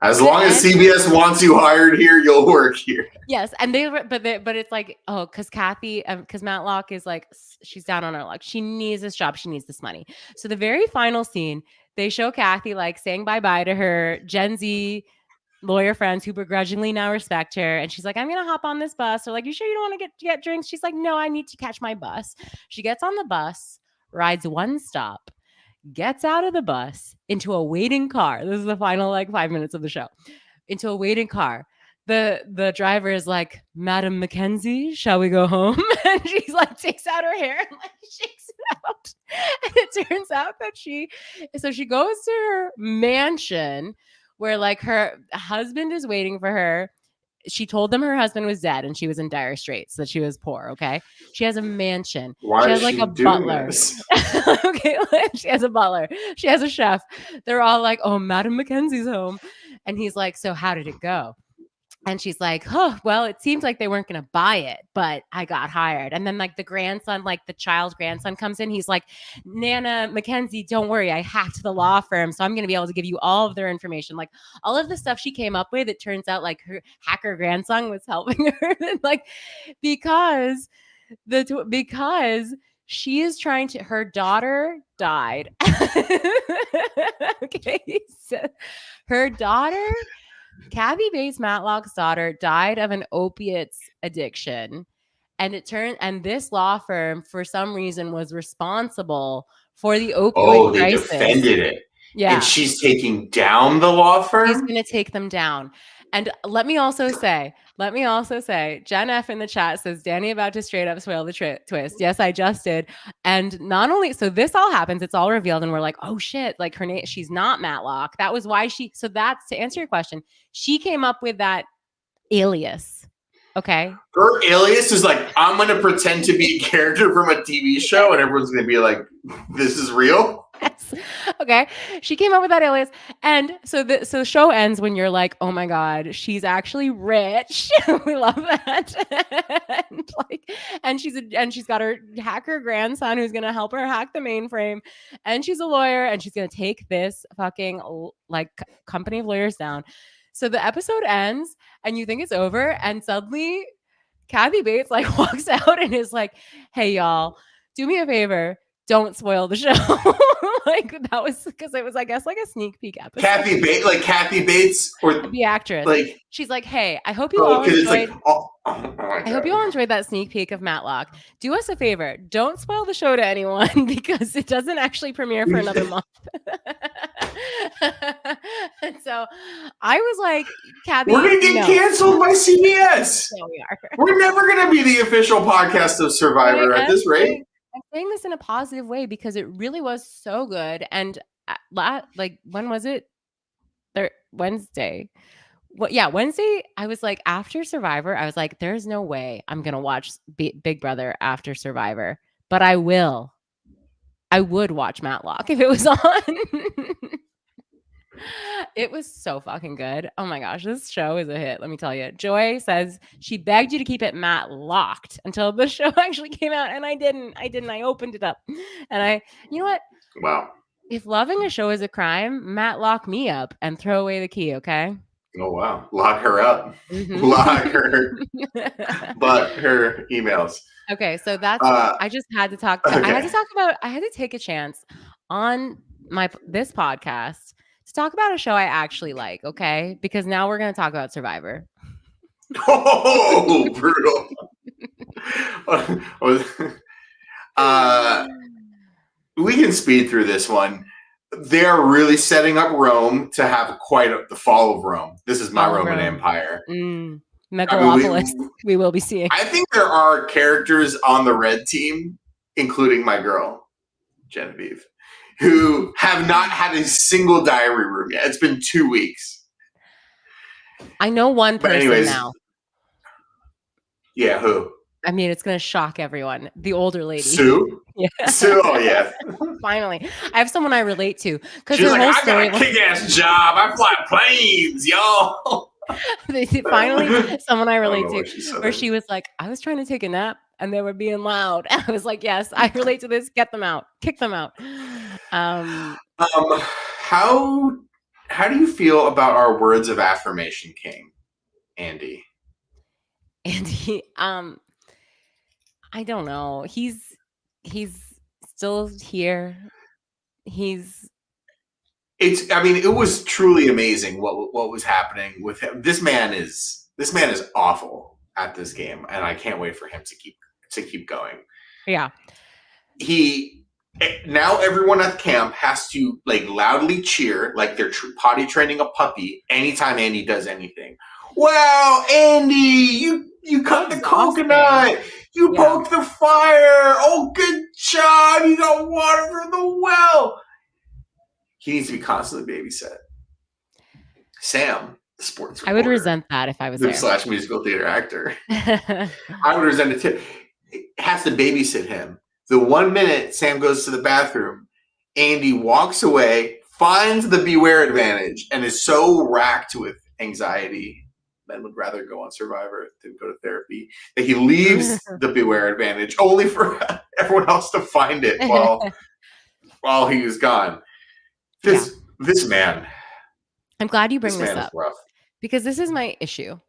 As long as CBS wants you hired here, you'll work here. Yes, and but it's because Kathy, because Matlock is she's down on her luck. She needs this job. She needs this money. So the very final scene, they show Kathy saying bye-bye to her Gen Z lawyer friends who begrudgingly now respect her. And she's like, I'm going to hop on this bus. They're like, you sure you don't want to get drinks? She's like, no, I need to catch my bus. She gets on the bus, rides one stop, gets out of the bus into a waiting car. This is the final 5 minutes of the show. Into a waiting car. The driver is like, Madam Mackenzie, shall we go home? And she's takes out her hair and shakes it out. And it turns out that she goes to her mansion where her husband is waiting for her. She told them her husband was dead and she was in dire straits, that she was poor. Okay. She has a mansion. Why she has is she a doing butler. This? Okay. She has a butler. She has a chef. They're all like, oh, Madam Mackenzie's home. And he's like, so how did it go? And she's like, oh, well, it seems like they weren't going to buy it, but I got hired. And then the grandson, the child grandson comes in. He's like, Nana Mackenzie, don't worry. I hacked the law firm. So I'm going to be able to give you all of their information. All of the stuff she came up with, it turns out her hacker grandson was helping her. Because she is trying to, her daughter died. Okay. So her daughter, Kathy Bates Matlock's daughter, died of an opiates addiction. And this law firm, for some reason, was responsible for the opioid crisis. They defended it. Yeah. And she's taking down the law firm? She's going to take them down. And let me also say, Jen F in the chat says, Dani about to straight up spoil the twist. Yes, I just did. And not only, so this all happens, it's all revealed, and we're like, oh shit, her name, she's not Matlock. That was why so that's, to answer your question, she came up with that alias. Okay. Her alias is like, I'm going to pretend to be a character from a TV show, and everyone's going to be like, this is real? Yes. Okay. She came up with that alias. And so the show ends when you're like, oh my God, she's actually rich. We love that. and she's got her hacker grandson who's gonna help her hack the mainframe. And she's a lawyer and she's gonna take this fucking company of lawyers down. So the episode ends and you think it's over, and suddenly Kathy Bates walks out and is like, hey y'all, do me a favor. Don't spoil the show. That was because it was, I guess, a sneak peek episode. Kathy Bates, or the actress. She's like, hey, I hope you all enjoyed. I hope you all enjoyed that sneak peek of Matlock. Do us a favor, don't spoil the show to anyone because it doesn't actually premiere for another month. And so I was like, Kathy, we're gonna get canceled by CBS. No, we are. We're never gonna be the official podcast of Survivor at this rate. I'm saying this in a positive way because it really was so good. And when was it? Wednesday. Well, yeah, Wednesday. I was like, after Survivor, I was like, there's no way I'm gonna watch Big Brother after Survivor, but I will. I would watch Matlock if it was on. It was so fucking good. Oh my gosh, this show is a hit. Let me tell you. Joy says she begged you to keep it Matlocked until the show actually came out, and I didn't. I opened it up, and you know what? Wow. If loving a show is a crime, Matlock me up and throw away the key, okay? Oh wow, lock her up. Mm-hmm. Lock her. But her emails. Okay, so that's. I just had to talk. Okay. I had to take a chance on this podcast to talk about a show I actually like, okay? Because now we're going to talk about Survivor. Oh, brutal. We can speed through this one. They're really setting up Rome to have the fall of Rome. This is my Roman Empire. Megalopolis, we will be seeing. I think there are characters on the red team, including my girl, Genevieve, who have not had a single diary room yet. It's been 2 weeks. I know one person now. Yeah, who? I mean, it's going to shock everyone. The older lady. Sue? Yeah. Sue, oh yeah. Finally. I have someone I relate to. She's like, I got a kick-ass job. I fly planes, y'all. Finally, someone I relate to, where she was like, I was trying to take a nap and they were being loud. I was like, yes, I relate to this. Get them out. Kick them out. How do you feel about our words of affirmation king, Andy? I don't know. He's still here. It was truly amazing what was happening with him. This man is awful at this game, and I can't wait for him to keep going. Yeah. Now everyone at camp has to loudly cheer like they're potty training a puppy anytime Andy does anything. Wow, Andy, you cut the coconut. You poked the fire. Oh, good job. You got water from the well. He needs to be constantly babysat. Sam, the sports reporter, I would resent that if I was there. / musical theater actor. I would resent it too. Has to babysit him. The 1 minute Sam goes to the bathroom, Andy walks away, finds the beware advantage, and is so racked with anxiety. Men would rather go on Survivor than go to therapy. That he leaves the beware advantage only for everyone else to find it while he was gone. This man. I'm glad you bring this up because this is my issue.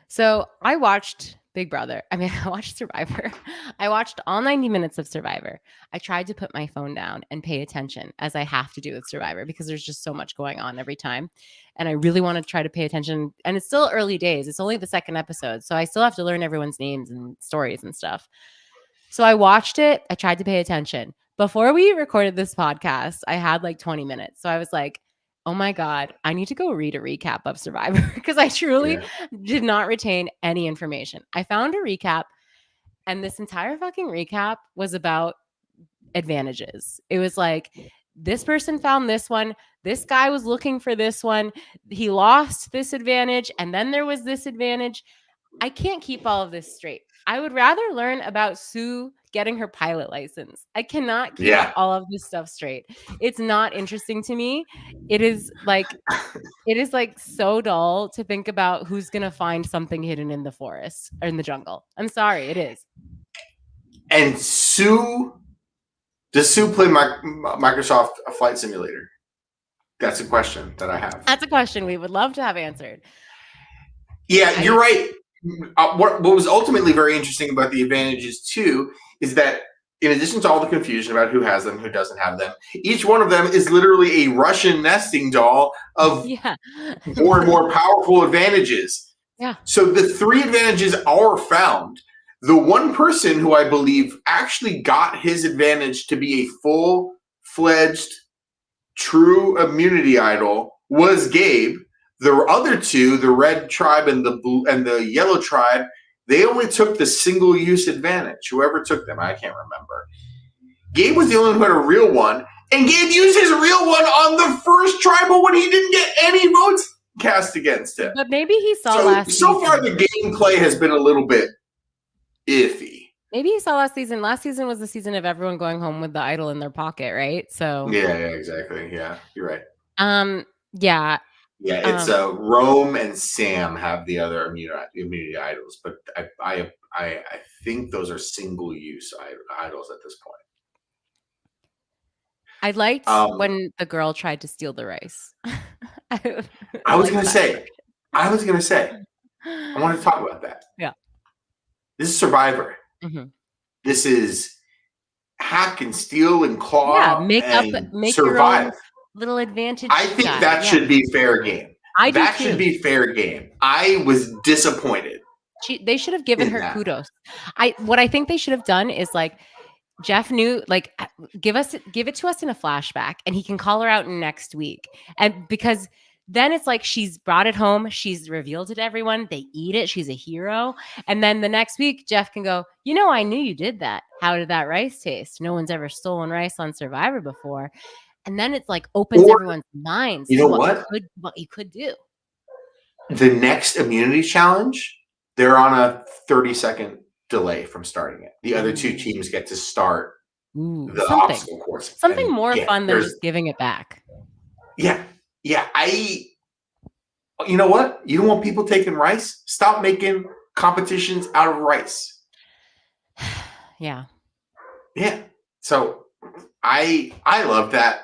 So I watched Big Brother. I watched Survivor. I watched all 90 minutes of Survivor. I tried to put my phone down and pay attention, as I have to do with Survivor because there's just so much going on every time. And I really want to try to pay attention. And it's still early days. It's only the second episode. So I still have to learn everyone's names and stories and stuff. So I watched it. I tried to pay attention. Before we recorded this podcast, I had 20 minutes. So I was like, oh my God, I need to go read a recap of Survivor because I truly did not retain any information. I found a recap, and this entire fucking recap was about advantages. It was like this person found this one. This guy was looking for this one. He lost this advantage. And then there was this advantage. I can't keep all of this straight. I would rather learn about Sue getting her pilot license. I cannot keep all of this stuff straight. It's not interesting to me. It is like so dull to think about who's going to find something hidden in the forest or in the jungle. I'm sorry, it is. And does Sue play Microsoft Flight Simulator? That's a question that I have. That's a question we would love to have answered. Yeah, you're right. What was ultimately very interesting about the advantages too is that in addition to all the confusion about who has them, who doesn't have them, each one of them is literally a Russian nesting doll of more and more powerful advantages. Yeah. So the 3 advantages are found. The one person who I believe actually got his advantage to be a full-fledged true immunity idol was Gabe. The other 2, the red tribe and the yellow tribe, they only took the single-use advantage. Whoever took them, I can't remember. Gabe was the only one who had a real one, and Gabe used his real one on the first tribal when he didn't get any votes cast against him. But maybe he saw So far, the gameplay has been a little bit iffy. Maybe he saw last season. Last season was the season of everyone going home with the idol in their pocket, right? So yeah, exactly. Yeah, you're right. Yeah. Yeah, it's Rome and Sam have the other immunity idols, but I think those are single-use idols at this point. I liked when the girl tried to steal the rice. I was gonna say, I want to talk about that. Yeah, this is Survivor. Mm-hmm. This is hack and steal and claw. Yeah, make survive. Your own little advantage. I think that should be fair game. That should be fair game. I was disappointed. They should have given her kudos. What I think they should have done is like Jeff knew, like, give it to us in a flashback, and he can call her out next week. And because then it's like she's brought it home, she's revealed it to everyone, they eat it, she's a hero. And then the next week, Jeff can go, I knew you did that. How did that rice taste? No one's ever stolen rice on Survivor before. And then it's like opens everyone's minds to what you could do. The next immunity challenge, they're on a 30-second delay from starting it. The other 2 teams get to start the obstacle course. Something more fun than just giving it back. Yeah. You know what? You don't want people taking rice? Stop making competitions out of rice. Yeah. So I love that.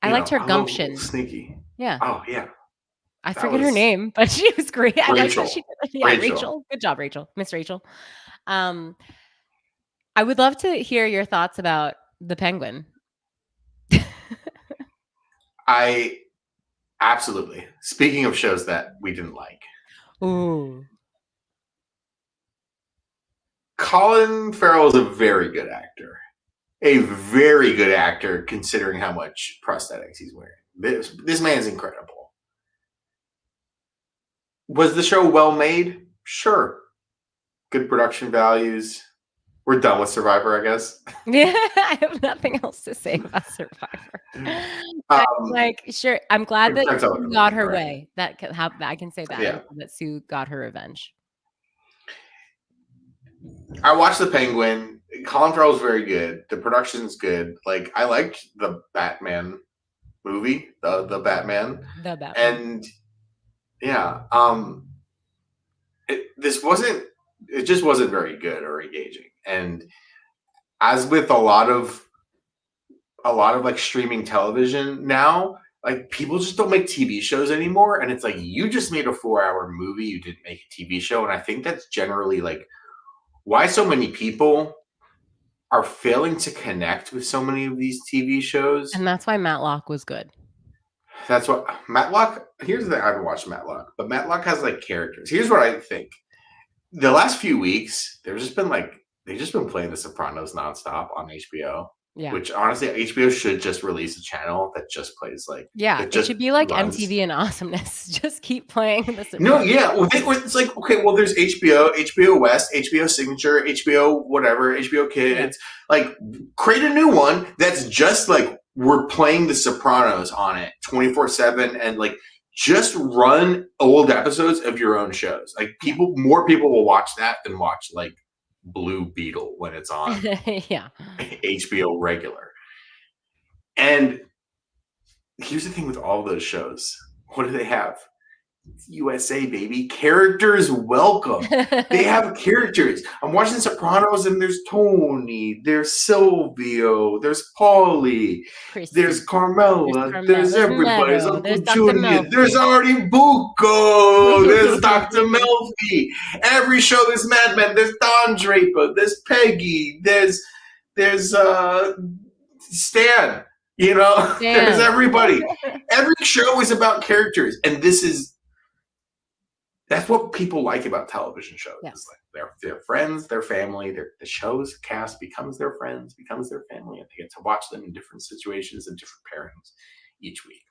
I liked her gumption. Sneaky. Yeah. Oh yeah. I forget her name, but she was great. Rachel. I liked what she did. Yeah, Rachel. Good job, Rachel. Miss Rachel. I would love to hear your thoughts about the penguin. I absolutely. Speaking of shows that we didn't like. Ooh. Colin Farrell is a very good actor. A very good actor considering how much prosthetics he's wearing. This man's incredible. Was the show well made? Sure. Good production values. We're done with Survivor, I guess. Yeah, I have nothing else to say about Survivor. Sure. I'm glad that Sue got her way. I can say that. Yeah. That Sue got her revenge. I watched The Penguin. Colin Farrell's very good. The production's good. Like, I liked the Batman movie, the Batman. The Batman. And yeah, it just wasn't very good or engaging. And as with a lot of like streaming television now, like people just don't make TV shows anymore. And it's like, you just made a 4-hour movie, you didn't make a TV show. And I think that's generally like why so many people are failing to connect with so many of these TV shows. And that's why Matlock was good. That's what Matlock, here's the thing, I haven't watched Matlock, but Matlock has like characters. Here's what I think. The last few weeks, they've just been playing The Sopranos nonstop on HBO. Yeah. Which honestly, HBO should just release a channel that just plays like. Yeah, it should be like MTV and Awesomeness. Just keep playing The Sopranos. No, yeah. Well, it's like, okay, well, there's HBO West, HBO Signature, HBO whatever, HBO Kids. Yeah. Like, create a new one that's just like were playing The Sopranos on it 24/7 and like just run old episodes of your own shows. Like more people will watch that than watch like Blue Beetle when it's on HBO regular. And here's the thing with all those shows. What do they have? It's USA, baby. Characters welcome. They have characters. I'm watching Sopranos and there's Tony, there's Silvio, there's Paulie, there's Carmela, there's everybody, there's Uncle Junior, there's Artie Bucco, there's Dr. Melfi. Every show there's Mad Men, there's Don Draper, there's Peggy, there's Stan. You know, there's everybody. Every show is about characters, and that's what people like about television shows. Yeah. It's like they're friends, their family. The show's cast becomes their friends, becomes their family, and they get to watch them in different situations and different pairings each week.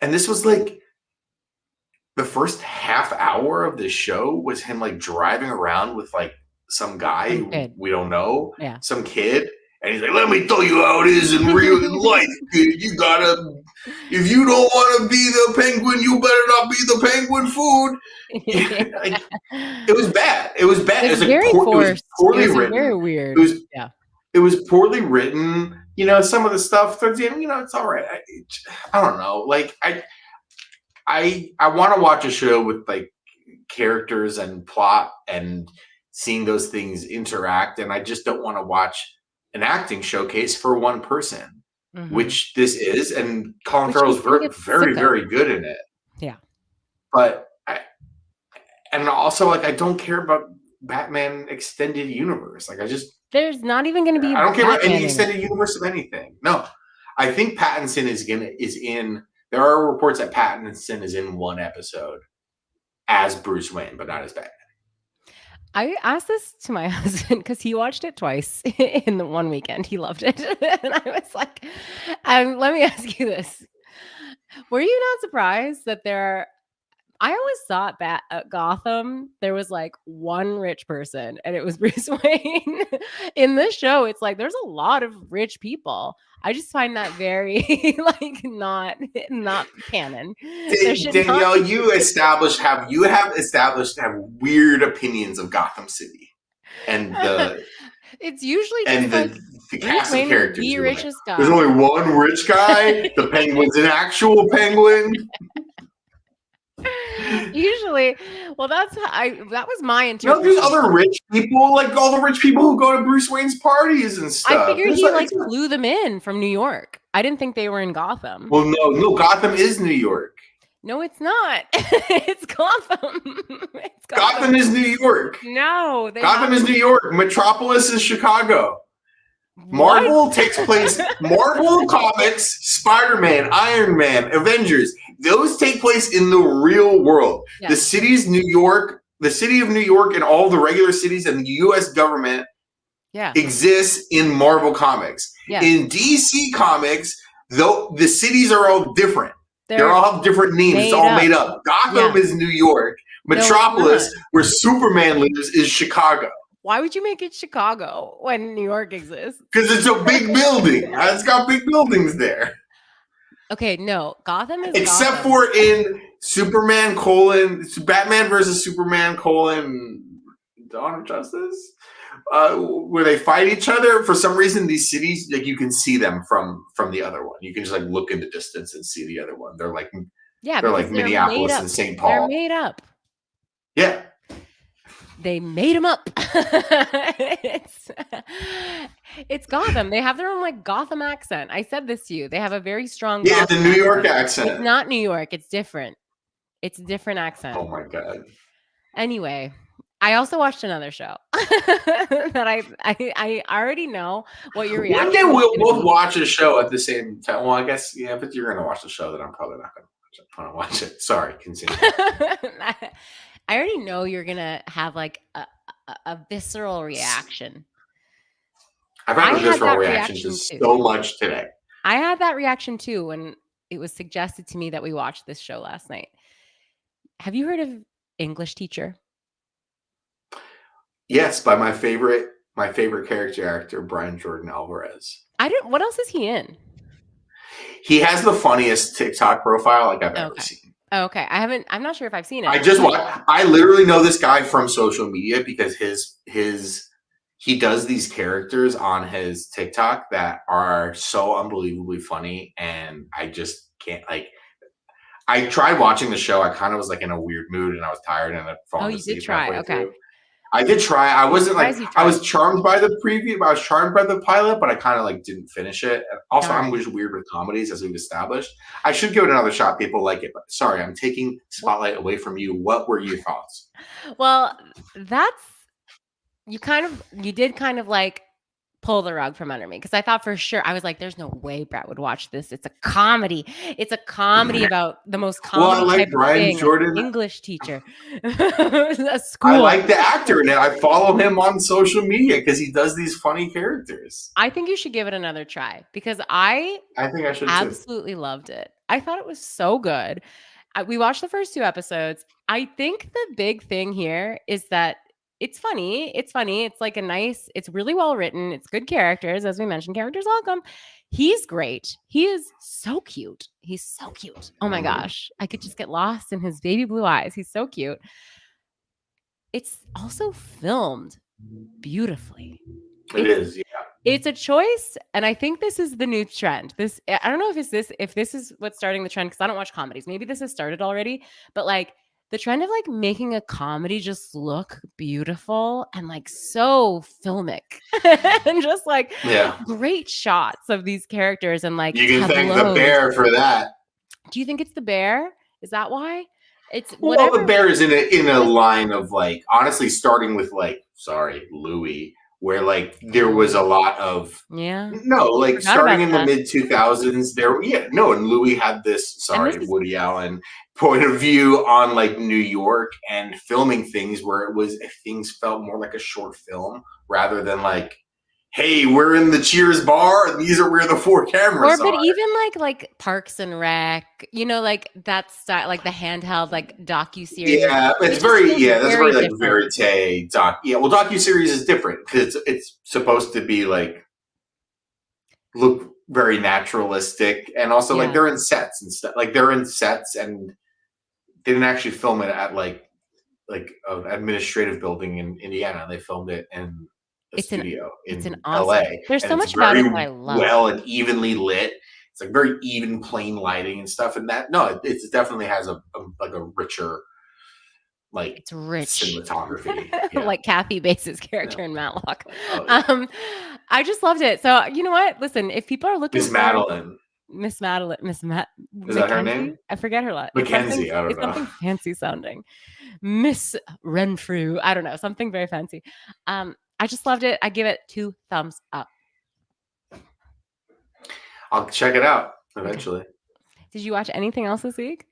And this was like the first half hour of the show was him like driving around with like some guy who we don't know, some kid. And he's like, let me tell you how it is in real life, kid. You gotta, if you don't want to be the penguin, you better not be the penguin food. Like, it was bad. It was bad. It was very forced. It was poorly written. Very weird. It was poorly written. You know, some of the stuff towards the end, you know, it's all right. I don't know. Like, I want to watch a show with like characters and plot and seeing those things interact, and I just don't want to watch an acting showcase for one person, which this is, and Colin Farrell's very, very good in it. Yeah, but and also like I don't care about Batman extended universe. Like there's not even going to be. I don't care about any extended universe of anything. No, I think Pattinson is in. There are reports that Pattinson is in one episode as Bruce Wayne, but not as Batman. I asked this to my husband because he watched it twice in the one weekend. He loved it. And I was like, let me ask you this. Were you not surprised that I always thought that at Gotham, there was like one rich person and it was Bruce Wayne. In this show, it's like there's a lot of rich people. I just find that very like not canon. Danielle, you have established to have weird opinions of Gotham City. And it's usually just the cast of characters. The richest guy. There's only one rich guy. The penguin's an actual penguin. Usually, well, that was my interpretation. No, there's other rich people, like all the rich people who go to Bruce Wayne's parties and stuff. I figured he like flew them in from New York. I didn't think they were in Gotham. Well, no, Gotham is New York. No, it's not. It's Gotham. Gotham is New York. No, Gotham is New York. Metropolis is Chicago. Marvel takes place. Marvel Comics, Spider-Man, Iron Man, Avengers. Those take place in the real world. Yeah. The city of New York, and all the regular cities and the U.S. government exists in Marvel Comics. Yeah. In DC Comics, though, the cities are all different. They all have different names. It's all made up. Gotham is New York. Metropolis, where Superman lives, is Chicago. Why would you make it Chicago when New York exists? Because it's a big building. It's got big buildings there. Okay, no. Gotham is Except for in Batman versus Superman Dawn of Justice, where they fight each other. For some reason, these cities, like you can see them from the other one. You can just like look in the distance and see the other one. They're like Minneapolis and St. Paul. They're made up. Yeah. They made them up. It's Gotham. They have their own like Gotham accent. I said this to you. They have a very strong Gotham the New York accent. It's not New York. It's different. It's a different accent. Oh my God. Anyway, I also watched another show that I already know what your reaction. One day we'll both watch a show at the same time. Well, I guess but you're gonna watch the show, then I'm probably not gonna watch it. Sorry, continue. I already know you're gonna have like a visceral reaction. I've had a visceral reaction to so much today. I had that reaction too when it was suggested to me that we watch this show last night. Have you heard of English Teacher? Yes, by my favorite character actor, Brian Jordan Alvarez. What else is he in? He has the funniest TikTok profile like I've ever seen. Okay. I'm not sure if I've seen it. I literally know this guy from social media because he does these characters on his TikTok that are so unbelievably funny, and I just can't like. I tried watching the show. I kind of was like in a weird mood, and I was tired, and I fallen asleep halfway through. I did try. I wasn't like I was charmed by the preview. I was charmed by the pilot, but I kind of like didn't finish it. Also, I'm just weird with comedies, as we've established. I should give it another shot. People like it, but sorry, I'm taking spotlight away from you. What were your thoughts? Well, you did kind of like pull the rug from under me, because I thought for sure, I was like, there's no way Brett would watch this. It's a comedy. It's a comedy about the most comedy type thing. Jordan, English teacher. A school. I like the actor in it. I follow him on social media because he does these funny characters. I think you should give it another try, because I think I should absolutely loved it. I thought it was so good. We watched the first 2 episodes. I think the big thing here is that it's funny. It's like it's really well written. It's good characters. As we mentioned, characters welcome. He's great. He is so cute. He's so cute. Oh my gosh. I could just get lost in his baby blue eyes. He's so cute. It's also filmed beautifully. It is, yeah. It's a choice, and I think this is the new trend. I don't know if this is what's starting the trend, because I don't watch comedies. Maybe this has started already, but like the trend of like making a comedy just look beautiful and like so filmic and just like great shots of these characters, and like you can thank the bear for that. Do you think it's the bear? Is that why? It's the bear is in a line of like, honestly, starting with like, Louis, where like there was a lot of starting in the mid 2000s and Louis had this Woody Allen point of view on like New York and filming things where things felt more like a short film rather than like, hey, we're in the Cheers bar and these are where the 4 cameras are. But even like Parks and Rec, like that style, like the handheld like docu-series. Yeah, it's very that's very like verite doc. Yeah, well, docu-series is different because it's supposed to be like look very naturalistic, and also like they're in sets and stuff. Like they're in sets, and they didn't actually film it at like an administrative building in Indiana. They filmed it in a studio in LA. There's so much about it that I love. Well and evenly lit. It's like very even, plain lighting and stuff. And that it definitely has a richer, like it's rich cinematography, like Kathy Bates' character in Matlock. I just loved it. So you know what? Listen, if people are looking, Miss Madeline. Is that her name? I forget her last. Mackenzie. I don't know. Something fancy sounding. Miss Renfrew. I don't know. Something very fancy. I just loved it. I give it 2 thumbs up. I'll check it out eventually. Okay. Did you watch anything else this week?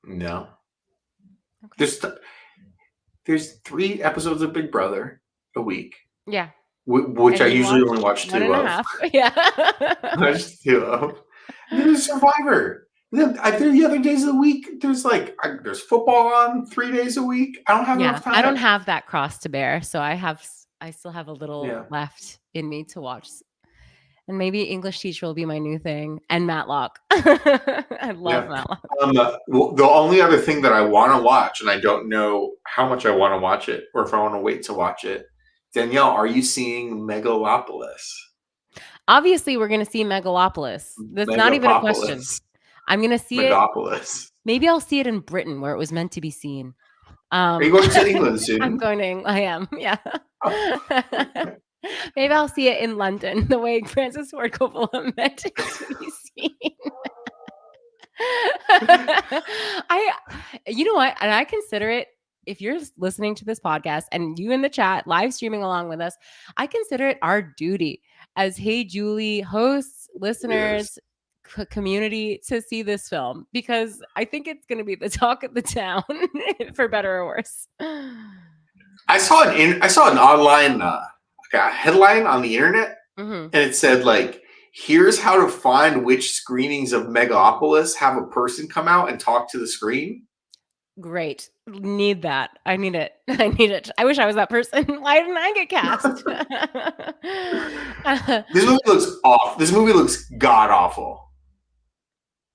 No. Okay. There's 3 episodes of Big Brother a week. Yeah. Which I usually only watch 2 of. Yeah. Watch 2 of. And there's Survivor. The other days of the week, there's football on 3 days a week. I don't have enough time. I don't have that cross to bear, so I still have a little left in me to watch. And maybe English teacher will be my new thing, and Matlock. I love Matlock. The only other thing that I want to watch, and I don't know how much I want to watch it, or if I want to wait to watch it. Danielle, are you seeing Megalopolis? Obviously, we're going to see Megalopolis. That's not even a question. I'm going to see Megapolis. Maybe I'll see it in Britain where it was meant to be seen. Are you going to England soon? I'm going to England. I am. Yeah. Oh. Maybe I'll see it in London the way Francis Ford Coppola meant it to be seen. You know what? And I consider it, if you're listening to this podcast and you in the chat live streaming along with us, I consider it our duty as Hey Julie hosts, listeners, community to see this film, because I think it's going to be the talk of the town for better or worse. I saw an online headline on the internet, and it said like, here's how to find which screenings of Megalopolis have a person come out and talk to the screen. Great. Need that. I need it. I need it. I wish I was that person. Why didn't I get cast? This movie looks off. This movie looks god awful.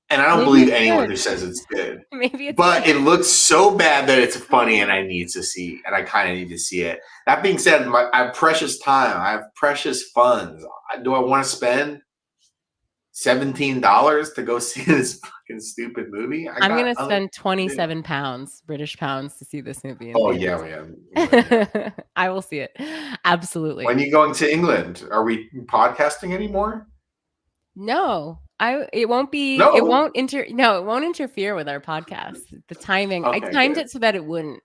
And I don't Maybe believe it's anyone good. who says it's good. Maybe it's But good. it looks so bad that it's funny and I need to see, and I kind of need to see it. That being said, I have precious time. I have precious funds. Do I want to spend $17 to go see this fucking stupid movie? I'm going to spend 27 pounds, British pounds, to see this movie in theaters. Yeah. I will see it. Absolutely. When are you going to England? Are we podcasting anymore? No, it won't be. No. It won't interfere with our podcast. The timing. Okay, I timed good. it so that it wouldn't.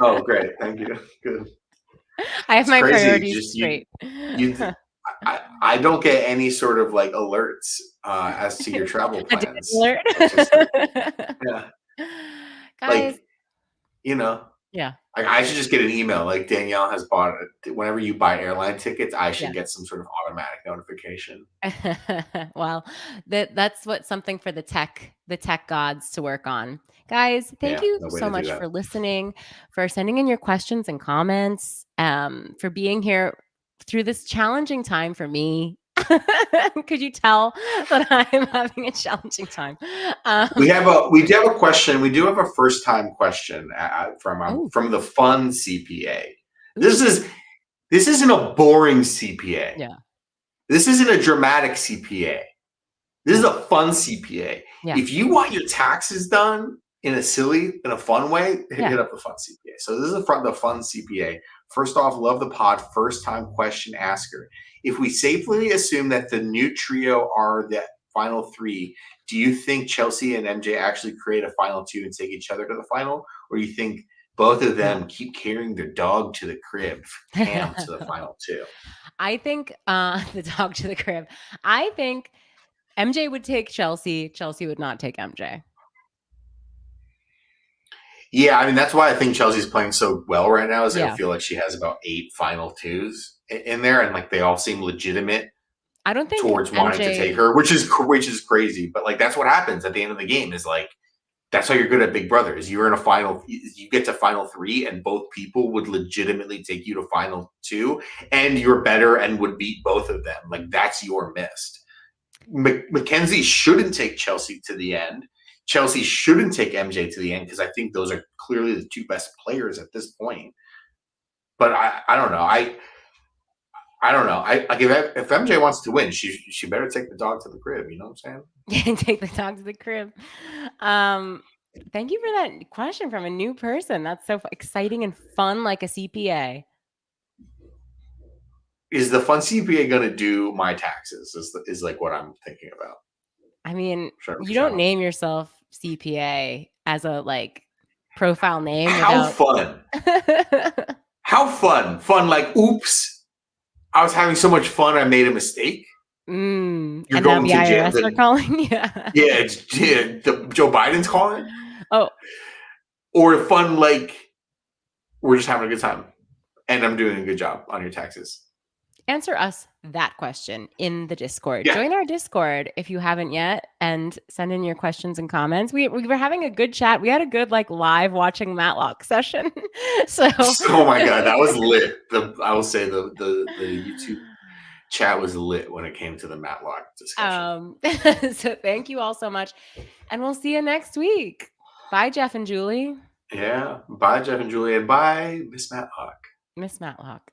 Oh, great! Thank you. Good. I have It's my crazy. priorities Just straight. I don't get any sort of like alerts as to your travel plans. Alert. Yeah. Guys. Like, you know. Yeah. Like, I should just get an email. Like, Danielle has bought it. Whenever you buy airline tickets, I should get some sort of automatic notification. Well, that's something for the tech gods to work on. Guys, thank you so much for listening, for sending in your questions and comments, for being here through this challenging time for me. Could you tell that I'm having a challenging time? We do have a question. We do have a first time question from the fun CPA. This isn't a boring CPA. Yeah. This isn't a dramatic CPA. This is a fun CPA. Yeah. If you want your taxes done in a fun way, hit up the fun CPA. So this is the fun CPA. First off, love the pod. First time question asker. If we safely assume that the new trio are the final three, do you think Chelsea and MJ actually create a final two and take each other to the final? Or do you think both of them keep carrying their dog to the crib, Cam to the final two? I think the dog to the crib. I think MJ would take Chelsea. Chelsea would not take MJ. Yeah, I mean, that's why I think Chelsea's playing so well right now is I feel like she has about 8 final twos in there, and like they all seem legitimate. I don't think towards wanting to take her, which is crazy, but like that's what happens at the end of the game. Is like that's how you're good at Big Brother. Is you're in a final, you get to final 3, and both people would legitimately take you to final 2, and you're better and would beat both of them. Like that's your missed. Mackenzie shouldn't take Chelsea to the end. Chelsea shouldn't take MJ to the end because I think those are clearly the 2 best players at this point. But I don't know. I don't know. If MJ wants to win, she better take the dog to the crib. You know what I'm saying? Yeah, take the dog to the crib. Thank you for that question from a new person. That's so exciting and fun, like a CPA. Is the fun CPA going to do my taxes? Is like what I'm thinking about. I mean, you don't name yourself CPA as a like profile name. How fun! How fun! Fun like, oops, I was having so much fun, I made a mistake. You're and going now the to IRS are calling. Joe Biden's calling. Oh, or fun like we're just having a good time, and I'm doing a good job on your taxes. Answer us that question in the Discord. Yeah. Join our Discord if you haven't yet, and send in your questions and comments. We were having a good chat. We had a good like live watching Matlock session. Oh my god, that was lit. I will say the YouTube chat was lit when it came to the Matlock discussion. So thank you all so much, and we'll see you next week. Bye, Jeff and Julie. Yeah, bye, Jeff and Julie, and bye, Miss Matlock. Miss Matlock.